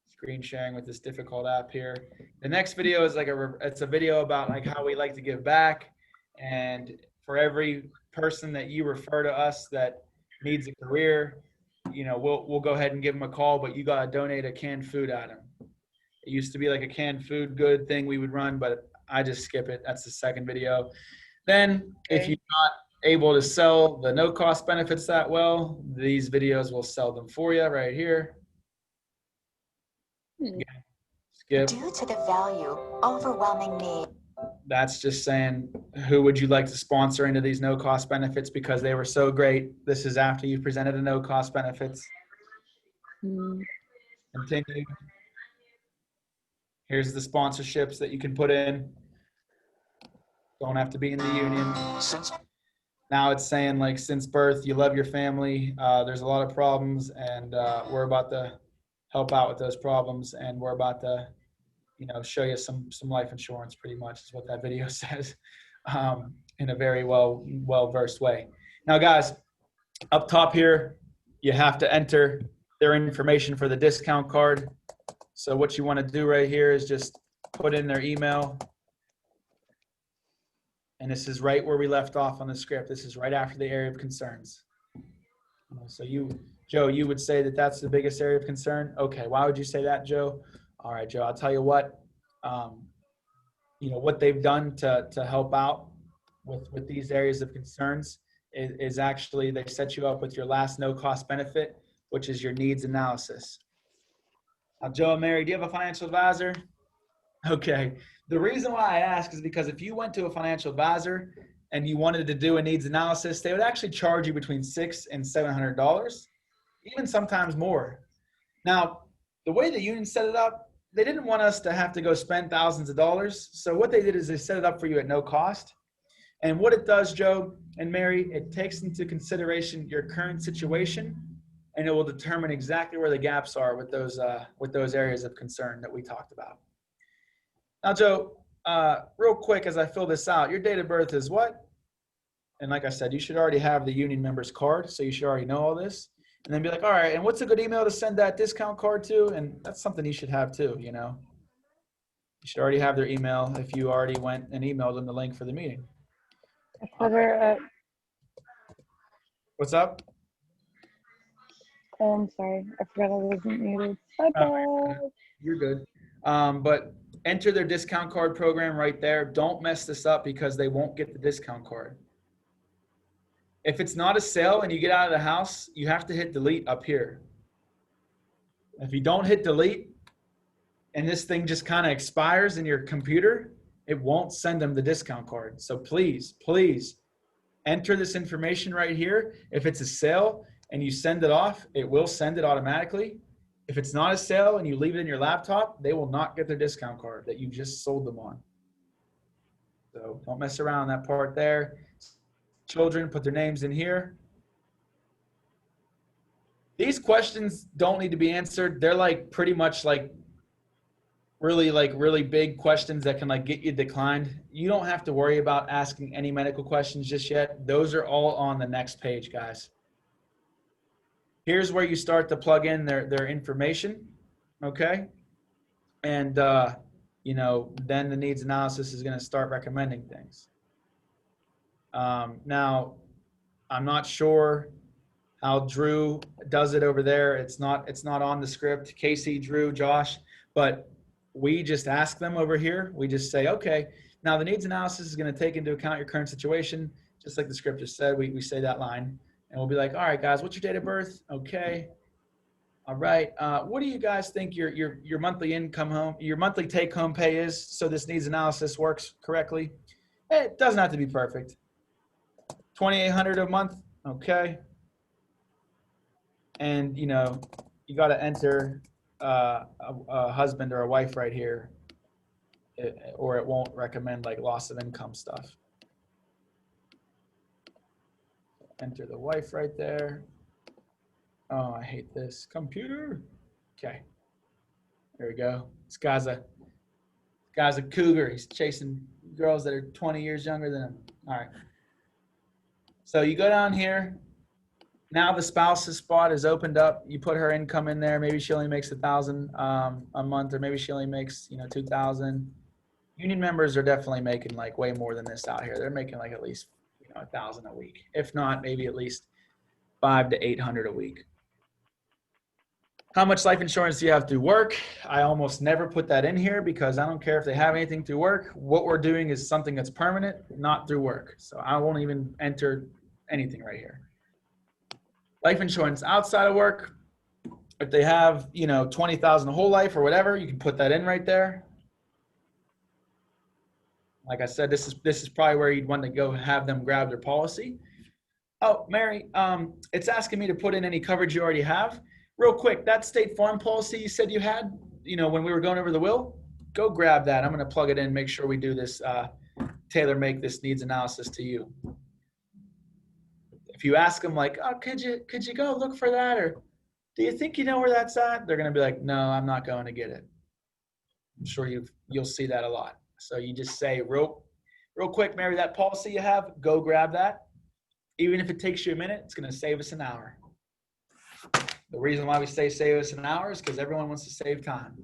screen sharing with this difficult app here. The next video is it's a video about how we like to give back, and for every person that you refer to us that needs a career, we'll go ahead and give them a call, but you gotta donate a canned food item. It used to be like a canned food good thing we would run, but I just skip it. That's the second video. Then if you're not able to sell the no cost benefits that well, these videos will sell them for you right here. Skip.
Due to the value overwhelming need.
That's just saying, who would you like to sponsor into these no cost benefits because they were so great. This is after you've presented a no cost benefits. Continue. Here's the sponsorships that you can put in. Don't have to be in the union. Now it's saying since birth, you love your family. There's a lot of problems, and we're about to help out with those problems, and we're about to, show you some life insurance. Pretty much is what that video says, in a very well-versed way. Now, guys, up top here, you have to enter their information for the discount card. So what you want to do right here is just put in their email. And this is right where we left off on the script. This is right after the area of concerns. So Joe, you would say that that's the biggest area of concern? Okay, why would you say that, Joe? All right, Joe, I'll tell you what, what they've done to help out with these areas of concerns is actually they set you up with your last no cost benefit, which is your needs analysis. Now, Joe and Mary, do you have a financial advisor? Okay. The reason why I ask is because if you went to a financial advisor and you wanted to do a needs analysis, they would actually charge you between $600 and $700. even sometimes more. Now, the way the union set it up, they didn't want us to have to go spend thousands of dollars. So what they did is they set it up for you at no cost. And what it does, Joe and Mary, it takes into consideration your current situation, and it will determine exactly where the gaps are with those areas of concern that we talked about. Now, Joe, real quick as I fill this out, your date of birth is what? And like I said, you should already have the union member's card, so you should already know all this. And then be like, all right, and what's a good email to send that discount card to? And that's something you should have too, you know. You should already have their email if you already went and emailed them the link for the meeting. All right.
Heather,
What's up?
oh, I'm sorry. I forgot I wasn't muted. Bye-bye.
You're good. But enter their discount card program right there. Don't mess this up because they won't get the discount card. If it's not a sale and you get out of the house, you have to hit delete up here. If you don't hit delete and this thing just kind of expires in your computer, it won't send them the discount card. So please, please enter this information right here. If it's a sale and you send it off, it will send it automatically. If it's not a sale and you leave it in your laptop, they will not get their discount card that you just sold them on. So don't mess around that part there. Children, put their names in here. These questions don't need to be answered. They're like pretty much like really big questions that can like get you declined. You don't have to worry about asking any medical questions just yet. Those are all on the next page, guys. Here's where you start to plug in their information, okay? And, you know, then the needs analysis is going to start recommending things. Now, I'm not sure how Drew does it over there. It's not on the script. Casey, Drew, Josh, but we just ask them over here. We just say, okay, now the needs analysis is going to take into account your current situation, just like the script just said. We say that line. And we'll be like, all right, guys, what's your date of birth? Okay. All right. What do you guys think your monthly your monthly take home pay is? So this needs analysis works correctly. It doesn't have to be perfect. 2,800 a month. Okay. And you know, you got to enter a husband or a wife right here, or it won't recommend like loss of income stuff. Enter the wife right there. Oh, I hate this computer. Okay, there we go. This guy's a cougar. He's chasing girls that are 20 years younger than him. All right. So you go down here. Now the spouse's spot is opened up. You put her income in there. Maybe she only makes $1,000 a month, or maybe she only makes, you know, 2,000. Union members are definitely making like way more than this out here. They're making like at least, you know, 1,000 a week. If not, maybe at least 500 to 800 a week. How much life insurance do you have through work? I almost never put that in here because I don't care if they have anything through work. What we're doing is something that's permanent, not through work. So I won't even enter anything right here. Life insurance outside of work, if they have, you know, 20,000 a whole life or whatever, you can put that in right there. Like I said, this is probably where you'd want to go have them grab their policy. Oh, Mary, it's asking me to put in any coverage you already have. Real quick, that State Farm policy you said you had, you know, when we were going over the will, go grab that. I'm going to plug it in, make sure we do this, make this needs analysis to you. If you ask them like, oh, could you go look for that? Or do you think you know where that's at? They're going to be like, no, I'm not going to get it. I'm sure you'll see that a lot. So you just say real quick, Mary, that policy you have, go grab that. Even if it takes you a minute, it's going to save us an hour. The reason why we say save us an hour is because everyone wants to save time.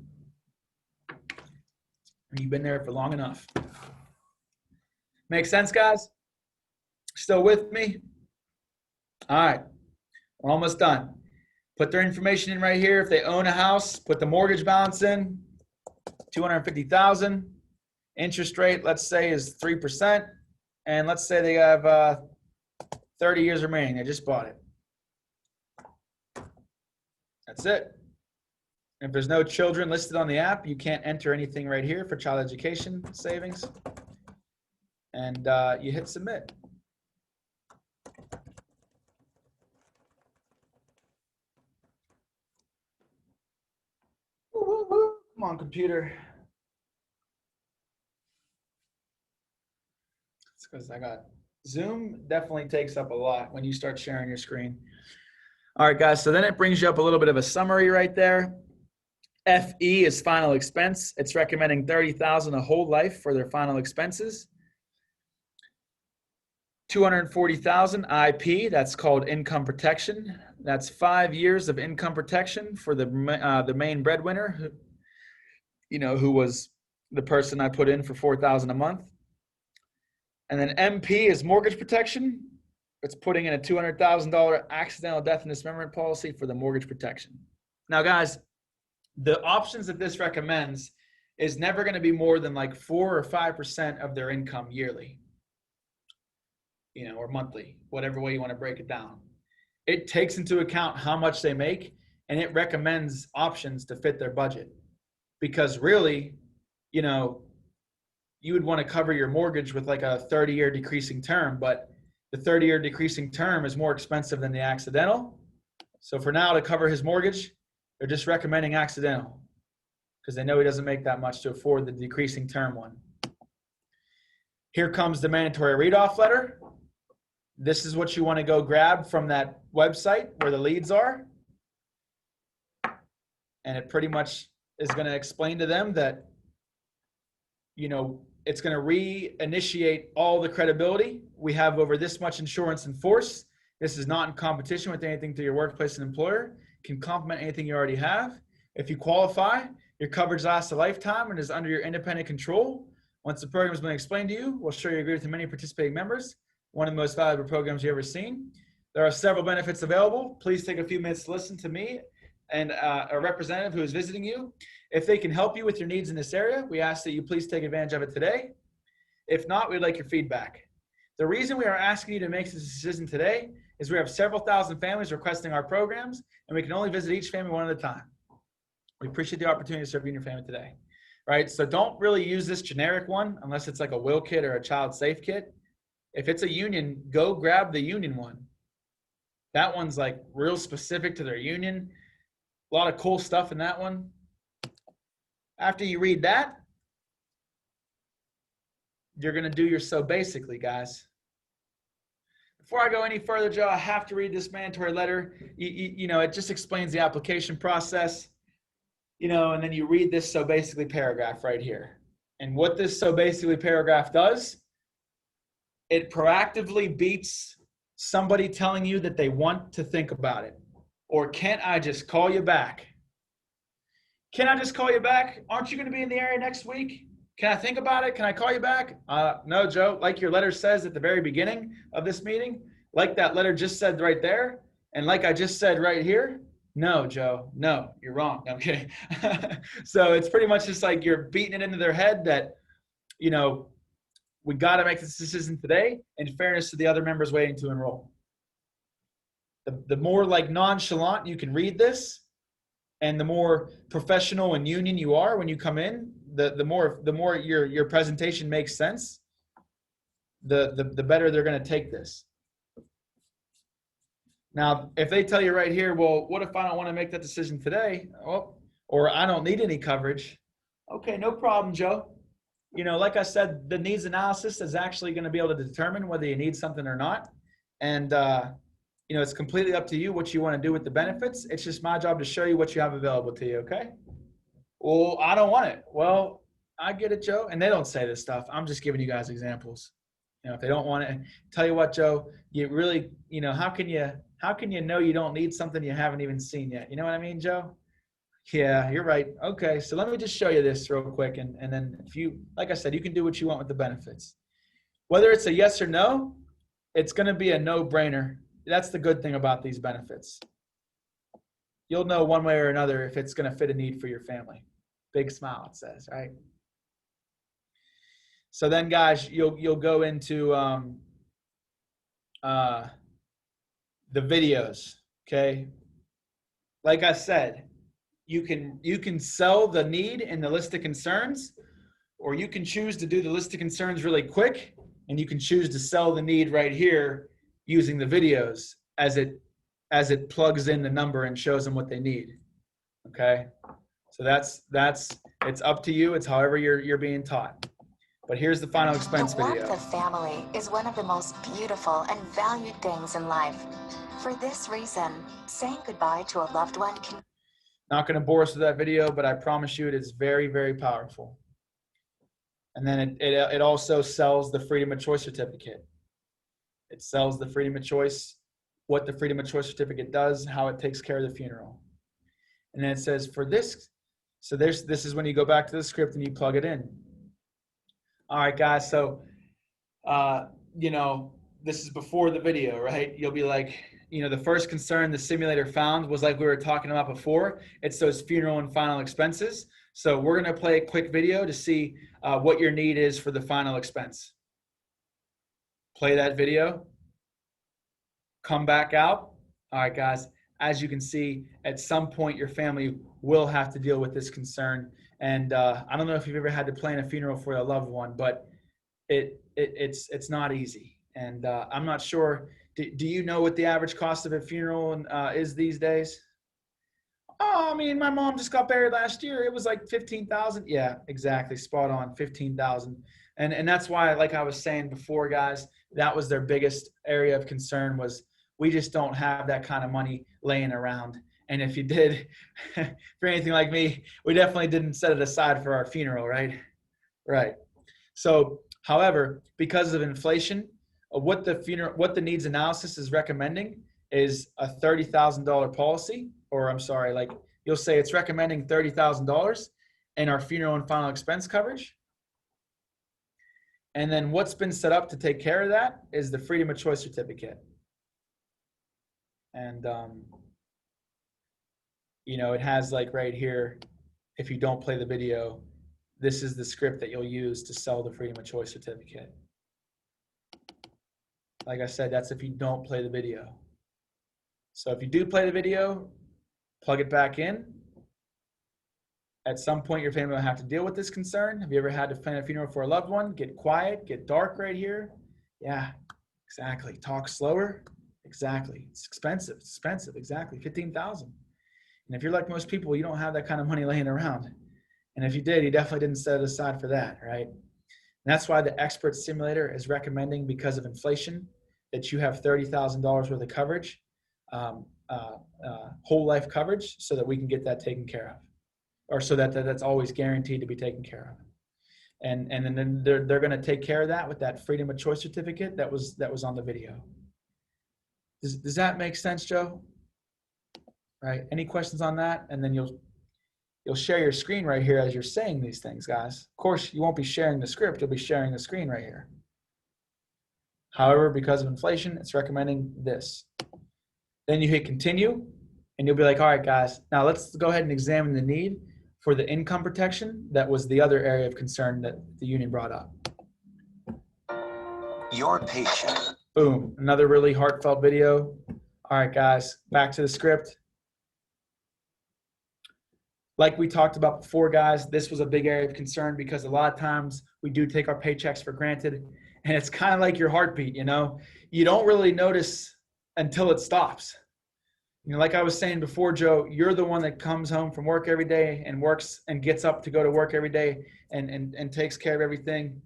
And you've been there for long enough. Make sense, guys? Still with me? All right, we're almost done. Put their information in right here. If they own a house, put the mortgage balance in, $250,000. Interest rate, let's say, is 3%. And let's say they have 30 years remaining. They just bought it. That's it. If there's no children listed on the app, you can't enter anything right here for child education savings. And you hit submit. computer. It's because I got Zoom definitely takes up a lot when you start sharing your screen. All right, guys, so then it brings you up a little bit of a summary right there. FE is final expense. It's recommending $30,000 a whole life for their final expenses. $240,000 IP, that's called income protection. That's 5 years of income protection for the main breadwinner, who was the person I put in for $4,000 a month. And then MP is mortgage protection. It's putting in a $200,000 accidental death and dismemberment policy for the mortgage protection. Now, guys, the options that this recommends is never going to be more than like 4 or 5% of their income yearly, or monthly, whatever way you want to break it down. It takes into account how much they make, and it recommends options to fit their budget. Because really, you would want to cover your mortgage with like a 30-year decreasing term, but the 30-year decreasing term is more expensive than the accidental. So for now, to cover his mortgage, they're just recommending accidental because they know he doesn't make that much to afford the decreasing term one. Here comes the mandatory read-off letter. This is what you want to go grab from that website where the leads are. And it pretty much is going to explain to them that, it's going to reinitiate all the credibility. We have over this much insurance in force. This is not in competition with anything to your workplace and employer. Can complement anything you already have. If you qualify, your coverage lasts a lifetime and is under your independent control. Once the program has been explained to you, we'll show you agree with the many participating members. One of the most valuable programs you've ever seen. There are several benefits available. Please take a few minutes to listen to me and a representative who is visiting you. If they can help you with your needs in this area, we ask that you please take advantage of it today. If not, we'd like your feedback. The reason we are asking you to make this decision today is we have several thousand families requesting our programs, and we can only visit each family one at a time. We appreciate the opportunity to serve you and your family today. Right? So don't really use this generic one unless it's like a will kit or a child safe kit. If it's a union, go grab the union one. That one's like real specific to their union. A lot of cool stuff in that one. After you read that, you're going to do your so basically, guys. Before I go any further, Joe, I have to read this mandatory letter. It just explains the application process, and then you read this so basically paragraph right here. And what this so basically paragraph does, it proactively beats somebody telling you that they want to think about it. Or can't I just call you back? Can I just call you back? Aren't you going to be in the area next week? Can I think about it? Can I call you back? No, Joe, like your letter says at the very beginning of this meeting, like that letter just said right there, and like I just said right here, no, Joe, no, you're wrong. I'm kidding. So it's pretty much just like you're beating it into their head that, we got to make this decision today in fairness to the other members waiting to enroll. The more like nonchalant you can read this, and the more professional and union you are when you come in, the more your presentation makes sense, the better they're going to take this. Now, if they tell you right here, well, what if I don't want to make that decision today? Or I don't need any coverage. Okay, no problem, Joe. Like I said, the needs analysis is actually going to be able to determine whether you need something or not. And, it's completely up to you what you want to do with the benefits. It's just my job to show you what you have available to you, okay? Well, I don't want it. Well, I get it, Joe. And they don't say this stuff. I'm just giving you guys examples. If they don't want it, tell you what, Joe, you really, how can you know you don't need something you haven't even seen yet? You know what I mean, Joe? Yeah, you're right. Okay, so let me just show you this real quick. And then if you, like I said, you can do what you want with the benefits. Whether it's a yes or no, it's going to be a no-brainer. That's the good thing about these benefits. You'll know one way or another if it's going to fit a need for your family. Big smile, it says, right? So then, guys, you'll go into the videos, okay? Like I said, you can sell the need in the list of concerns, or you can choose to do the list of concerns really quick, and you can choose to sell the need right here using the videos as it plugs in the number and shows them what they need. Okay, So it's up to you. It's however you're being taught. But here's the final expense
The warmth
video.
of family is one of the most beautiful and valued things in life. For this reason, saying goodbye to a loved one can
Not going to bore us with that video, but I promise you it is very, very powerful. And then it also sells the Freedom of Choice certificate. It sells the Freedom of Choice, what the Freedom of Choice certificate does, how it takes care of the funeral. And then it says for this, so this is when you go back to the script and you plug it in. All right, guys. So, this is before the video, right? You'll be like, the first concern the simulator found was like we were talking about before. It's those funeral and final expenses. So we're going to play a quick video to see what your need is for the final expense. Play that video. Come back out. All right, guys. As you can see, at some point, your family will have to deal with this concern. And I don't know if you've ever had to plan a funeral for a loved one, but it's not easy. And I'm not sure. Do you know what the average cost of a funeral is these days? Oh, I mean, my mom just got buried last year. It was like 15,000. Yeah, exactly. Spot on. 15,000. And that's why, like I was saying before, guys, that was their biggest area of concern was we just don't have that kind of money laying around. And if you did, for anything like me, we definitely didn't set it aside for our funeral, right? Right. So, however, because of inflation, what the needs analysis is recommending is a $30,000 policy, or I'm sorry, like you'll say it's recommending $30,000 in our funeral and final expense coverage. And then what's been set up to take care of that is the Freedom of Choice certificate. And, it has like right here, if you don't play the video, this is the script that you'll use to sell the Freedom of Choice certificate. Like I said, that's if you don't play the video. So if you do play the video, plug it back in. At some point, your family will have to deal with this concern. Have you ever had to plan a funeral for a loved one? Get quiet, get dark right here. Yeah, exactly. Talk slower. Exactly. It's expensive. It's expensive. Exactly. 15,000. And if you're like most people, you don't have that kind of money laying around. And if you did, you definitely didn't set it aside for that, right? And that's why the expert simulator is recommending, because of inflation, that you have $30,000 worth of coverage, whole life coverage, so that we can get that taken care of, or so that's always guaranteed to be taken care of. And then they're going to take care of that with that Freedom of Choice certificate that was on the video. Does that make sense, Joe? Right? Any questions on that? And then you'll share your screen right here as you're saying these things, guys. Of course, you won't be sharing the script. You'll be sharing the screen right here. However, because of inflation, it's recommending this. Then you hit continue, and you'll be like, all right, guys, now let's go ahead and examine the need for the income protection. That was the other area of concern that the union brought up.
Your paycheck.
Boom, another really heartfelt video. All right, guys, back to the script. Like we talked about before, guys, this was a big area of concern because a lot of times we do take our paychecks for granted, and it's kind of like your heartbeat, you don't really notice until it stops. Like I was saying before, Joe, you're the one that comes home from work every day and works and gets up to go to work every day and takes care of everything.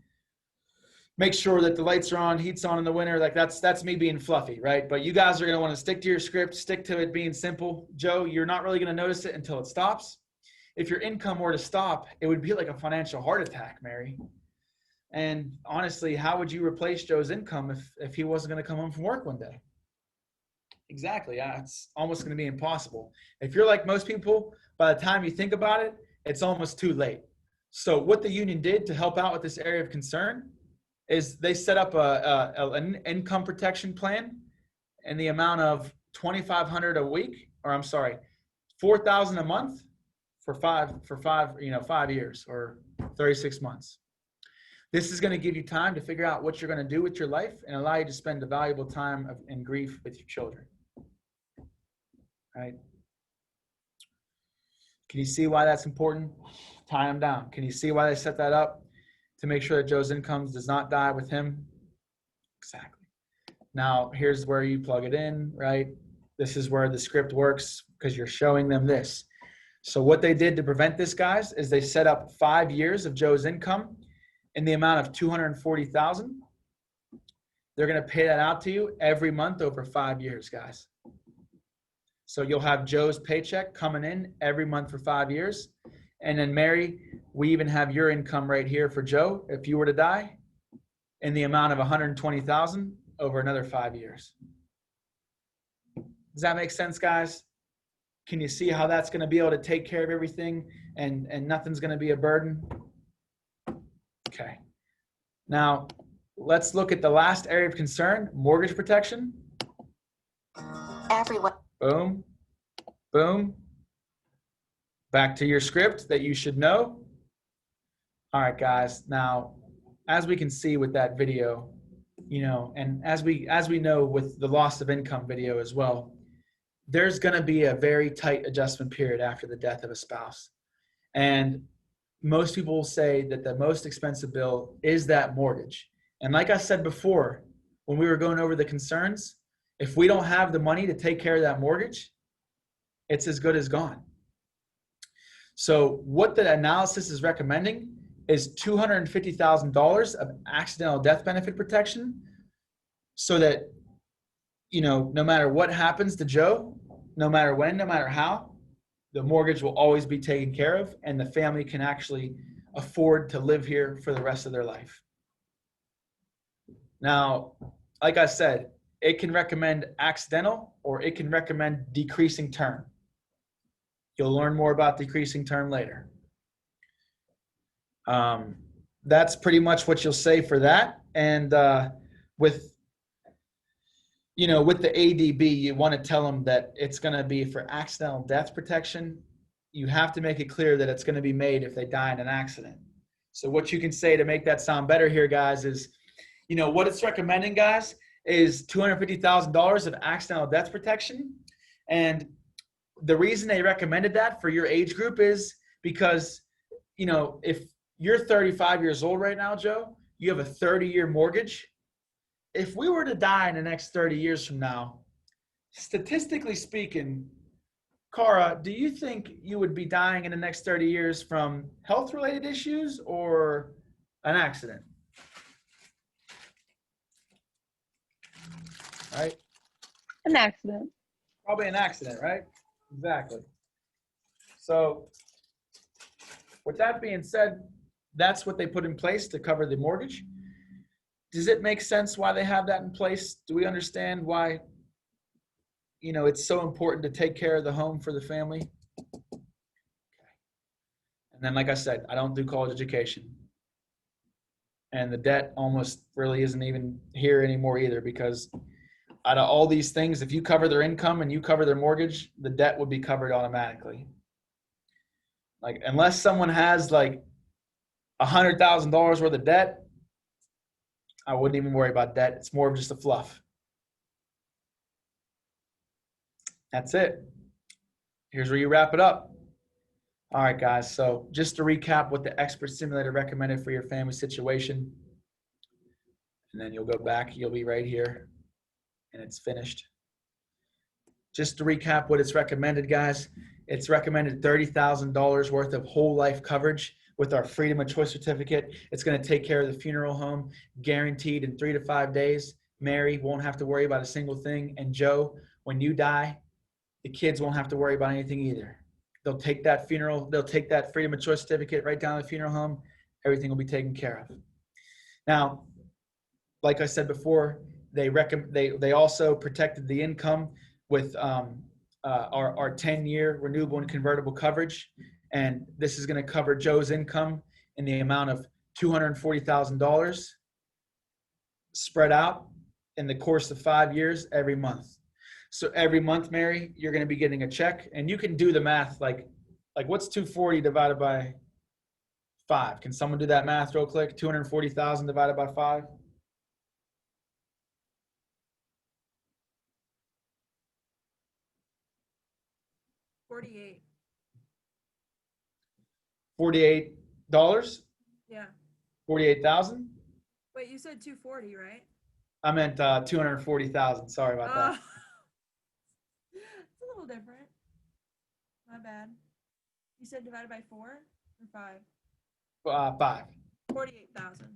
Make sure that the lights are on, heat's on in the winter. Like that's me being fluffy, right? But you guys are going to want to stick to your script, stick to it being simple. Joe, you're not really going to notice it until it stops. If your income were to stop, it would be like a financial heart attack, Mary. And honestly, how would you replace Joe's income if he wasn't going to come home from work one day? Exactly. It's almost going to be impossible. If you're like most people, by the time you think about it, it's almost too late. So what the union did to help out with this area of concern is they set up an income protection plan in the amount of $2,500 a week, or I'm sorry, $4,000 a month for 5 years or 36 months. This is going to give you time to figure out what you're going to do with your life and allow you to spend a valuable time in grief with your children. Right? Can you see why that's important? Tie them down. Can you see why they set that up? To make sure that Joe's income does not die with him? Exactly. Now, here's where you plug it in, right? This is where the script works because you're showing them this. So what they did to prevent this, guys, is they set up 5 years of Joe's income in the amount of $240,000. They're going to pay that out to you every month over 5 years, guys. So you'll have Joe's paycheck coming in every month for 5 years. And then Mary, we even have your income right here for Joe if you were to die in the amount of $120,000 over another 5 years. Does that make sense, guys? Can you see how that's going to be able to take care of everything and nothing's going to be a burden? Okay. Now, let's look at the last area of concern, mortgage protection.
Everyone.
Boom, boom. Back to your script that you should know. All right, guys. Now, as we can see with that video, and as we know with the loss of income video as well, there's going to be a very tight adjustment period after the death of a spouse. And most people will say that the most expensive bill is that mortgage. And like I said before, when we were going over the concerns, if we don't have the money to take care of that mortgage, it's as good as gone. So what the analysis is recommending is $250,000 of accidental death benefit protection so that, no matter what happens to Joe, no matter when, no matter how, the mortgage will always be taken care of and the family can actually afford to live here for the rest of their life. Now, like I said, it can recommend accidental or it can recommend decreasing term. You'll learn more about decreasing term later. That's pretty much what you'll say for that. And with the ADB, you want to tell them that it's going to be for accidental death protection. You have to make it clear that it's going to be made if they die in an accident. So what you can say to make that sound better here, guys, is, what it's recommending, guys, is $250,000 of accidental death protection. And the reason they recommended that for your age group is because, if you're 35 years old right now, Joe, you have a 30-year mortgage. If we were to die in the next 30 years from now, statistically speaking, Cara, do you think you would be dying in the next 30 years from health-related issues or an accident? Right?
An accident.
Probably an accident, right? Exactly. So with that being said, that's what they put in place to cover the mortgage. Does it make sense why they have that in place? Do we understand why, it's so important to take care of the home for the family? Okay. And then, like I said, I don't do college education. And the debt almost really isn't even here anymore either, because out of all these things, if you cover their income and you cover their mortgage, the debt would be covered automatically. Like, unless someone has like $100,000 worth of debt, I wouldn't even worry about debt. It's more of just a fluff. That's it. Here's where you wrap it up. All right, guys. So just to recap what the expert simulator recommended for your family situation, and then you'll go back, you'll be right here, and it's finished. Just to recap what it's recommended, guys, it's recommended $30,000 worth of whole life coverage with our Freedom of Choice certificate. It's going to take care of the funeral home, guaranteed in 3 to 5 days. Mary won't have to worry about a single thing. And Joe, when you die, the kids won't have to worry about anything either. They'll take that Freedom of Choice certificate right down to the funeral home. Everything will be taken care of. Now, like I said before, they also protected the income with our 10-year renewable and convertible coverage. And this is going to cover Joe's income in the amount of $240,000 spread out in the course of 5 years every month. So every month, Mary, you're going to be getting a check, and you can do the math. Like what's 240 divided by 5? Can someone do that math real quick? 240,000 divided by 5? $48?
Yeah.
48,000?
Wait, you said 240, right?
I meant 240,000. Sorry about that.
It's a little different. My bad. You said divided by 4 or 5?
5.
48,000.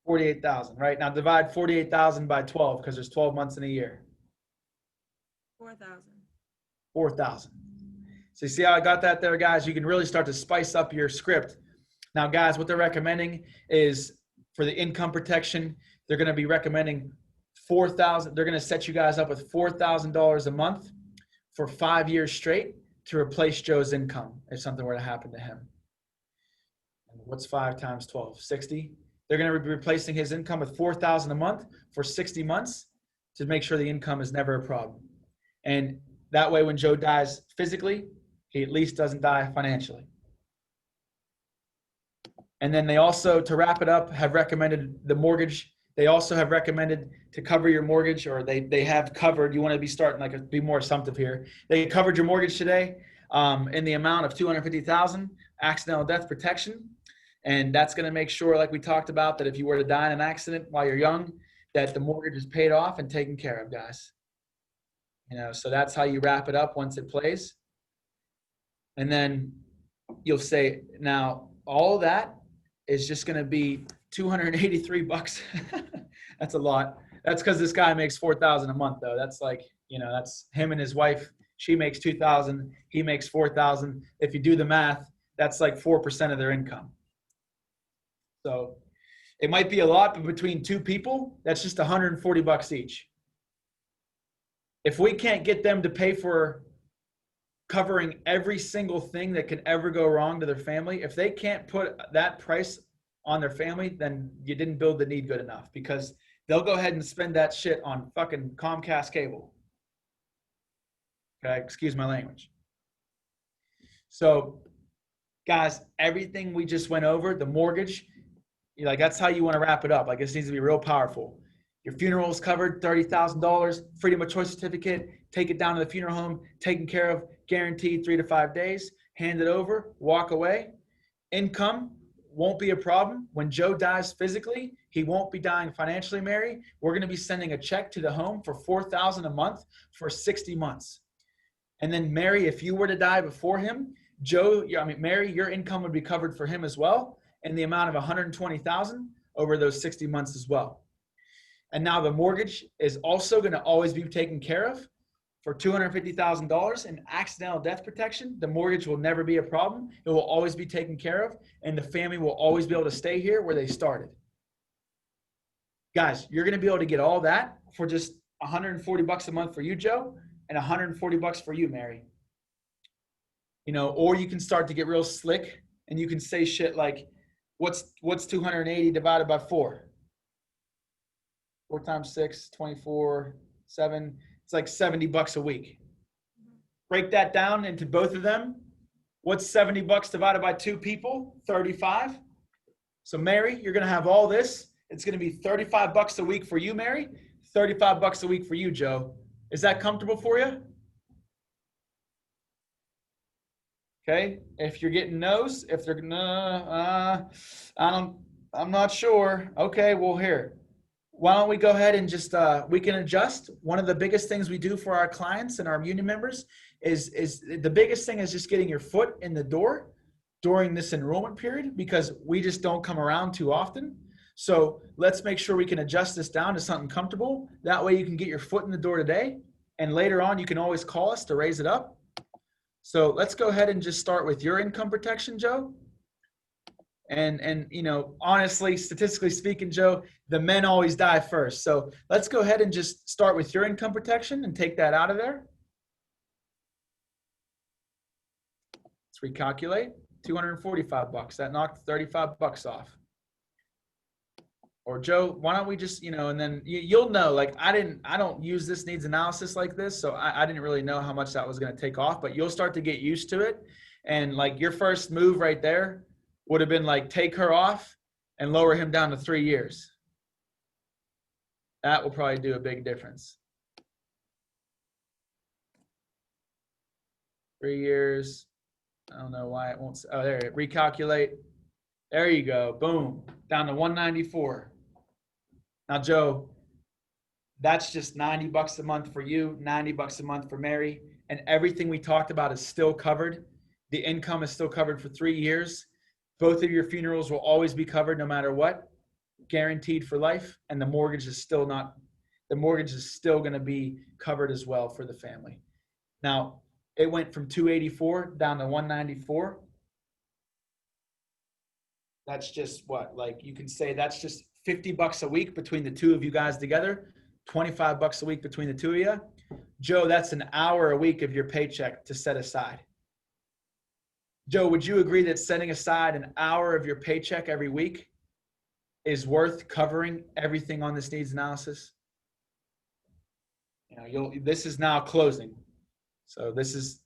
48,000, right? Now divide 48,000 by 12 because there's 12 months in a year.
4,000.
4,000. So you see how I got that there, guys? You can really start to spice up your script. Now, guys, what they're recommending is for the income protection, they're going to be recommending 4,000. They're going to set you guys up with $4,000 a month for 5 years straight to replace Joe's income if something were to happen to him. And what's 5 times 12? 60. They're going to be replacing his income with $4,000 a month for 60 months to make sure the income is never a problem. And that way, when Joe dies physically, he at least doesn't die financially. And then they also, to wrap it up, have recommended the mortgage. They also have recommended to cover your mortgage, or they have covered. You want to be starting be more assumptive here. They covered your mortgage today in the amount of $250,000 accidental death protection, and that's going to make sure, like we talked about, that if you were to die in an accident while you're young, that the mortgage is paid off and taken care of, guys. So that's how you wrap it up once it plays. And then you'll say, now all of that is just going to be $283. That's a lot. That's because this guy makes $4,000 a month, though. That's that's him and his wife. She makes $2,000. He makes $4,000. If you do the math, that's like 4% of their income. So it might be a lot, but between two people, that's just $140 each. If we can't get them to pay for covering every single thing that can ever go wrong to their family, if they can't put that price on their family, then you didn't build the need good enough, because they'll go ahead and spend that shit on fucking Comcast cable. Okay, excuse my language. So, guys, everything we just went over, the mortgage, that's how you want to wrap it up. This needs to be real powerful. Your funeral is covered, $30,000, freedom of choice certificate, take it down to the funeral home, taken care of, guaranteed 3 to 5 days, hand it over, walk away. Income won't be a problem. When Joe dies physically, he won't be dying financially, Mary. We're going to be sending a check to the home for $4,000 a month for 60 months. And then, Mary, if you were to die before him, Mary, your income would be covered for him as well, in the amount of $120,000 over those 60 months as well. And now the mortgage is also going to always be taken care of for $250,000 in accidental death protection. The mortgage will never be a problem. It will always be taken care of, and the family will always be able to stay here where they started. Guys, you're going to be able to get all that for just $140 a month for you, Joe, and $140 for you, Mary. Or you can start to get real slick, and you can say shit like, what's 280 divided by 4? 4 times 6, 24, 7. It's like $70 a week. Break that down into both of them. What's $70 divided by 2 people? 35. So, Mary, you're going to have all this. It's going to be $35 a week for you, Mary. $35 a week for you, Joe. Is that comfortable for you? Okay. If you're getting no's, if they're I'm not sure. Okay. Well, here. Why don't we go ahead and just, we can adjust. One of the biggest things we do for our clients and our union members is the biggest thing is just getting your foot in the door during this enrollment period, because we just don't come around too often. So let's make sure we can adjust this down to something comfortable. That way you can get your foot in the door today, and later on you can always call us to raise it up. So let's go ahead and just start with your income protection, Joe. And honestly, statistically speaking, Joe, the men always die first. So let's go ahead and just start with your income protection and take that out of there. Let's recalculate. $245. That knocked $35 off. Or Joe, why don't we just, and then you'll know, I don't use this needs analysis like this. So I didn't really know how much that was going to take off, but you'll start to get used to it. And your first move right there would have been take her off and lower him down to 3 years. That will probably do a big difference. 3 years. I don't know why it won't. Oh, there. Recalculate. There you go. Boom. Down to 194. Now, Joe, that's just $90 a month for you, $90 a month for Mary, and everything we talked about is still covered The income is still covered for 3 years. Both of your funerals will always be covered no matter what, guaranteed for life. And the mortgage is still going to be covered as well for the family. Now, it went from 284 down to 194. That's just what, like you can say that's just $50 a week between the two of you guys together, $25 a week between the two of you. Joe, that's an hour a week of your paycheck to set aside. Joe, would you agree that setting aside an hour of your paycheck every week is worth covering everything on this needs analysis? This is now closing. So this is,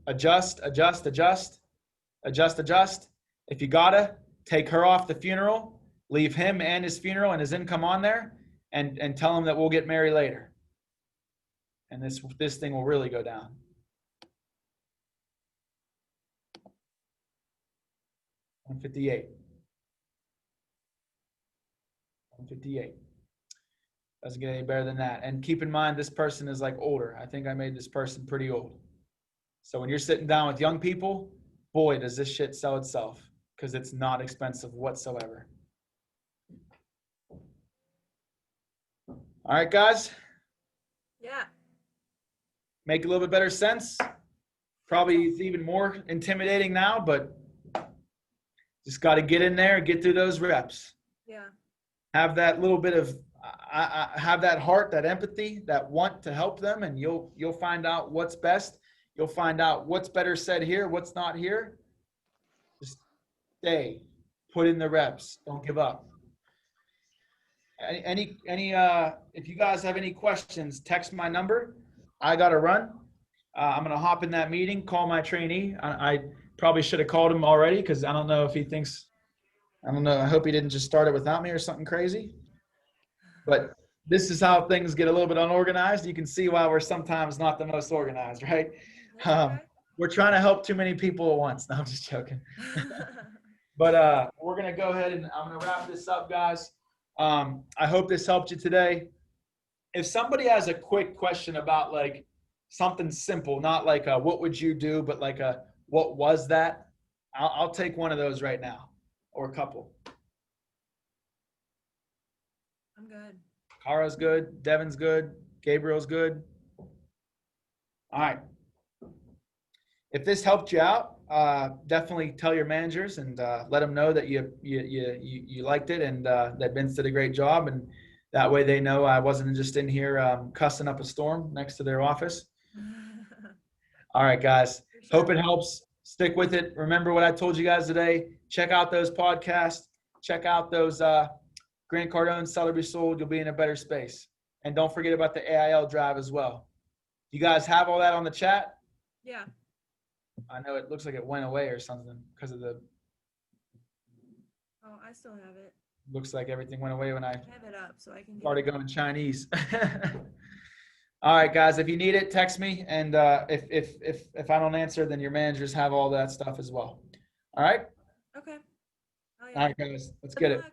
adjust. If you gotta, take her off the funeral, leave him and his funeral and his income on there, and tell him that we'll get married later. And this thing will really go down. $158. Doesn't get any better than that. And keep in mind, this person is like older. I think I made this person pretty old. So when you're sitting down with young people, boy, does this shit sell itself, because it's not expensive whatsoever. All right, guys.
Yeah.
Make a little bit better sense. Probably it's even more intimidating now, but just got to get in there and get through those reps.
Yeah.
Have that little bit of, have that heart, that empathy, that want to help them, and you'll find out what's best. You'll find out what's better said here, what's not here. Just stay, put in the reps. Don't give up. If you guys have any questions, text my number. I got to run. I'm going to hop in that meeting, call my trainee. I probably should have called him already, because I don't know if he thinks, I don't know. I hope he didn't just start it without me or something crazy. But this is how things get a little bit unorganized. You can see why we're sometimes not the most organized, right?
Okay.
We're trying to help too many people at once. No, I'm just joking. But we're going to go ahead and I'm going to wrap this up, guys. I hope this helped you today. If somebody has a quick question about like something simple, not like a, what would you do, but like a, what was that? I'll take one of those right now, or a couple.
I'm good.
Kara's good. Devin's good. Gabriel's good. All right. If this helped you out, definitely tell your managers and let them know that you liked it, and that Vince did a great job, and that way they know I wasn't just in here cussing up a storm next to their office. All right, guys.
Sure.
Hope it helps. Stick with it. Remember what I told you guys today. Check out those podcasts. Check out those Grant Cardone, Seller Be Sold. You'll be in a better space. And don't forget about the AIL drive as well. You guys have all that on the chat?
Yeah.
I know it looks like it went away or something because of the,
Oh, I still have it.
looks like everything went away when I
I have it up so I can get
started
it.
going Chinese. All right, guys, if you need it, text me. And if I don't answer, then your managers have all that stuff as well. All right?
Okay. Oh,
All
yeah.
right, guys, let's
Good
get it.
luck.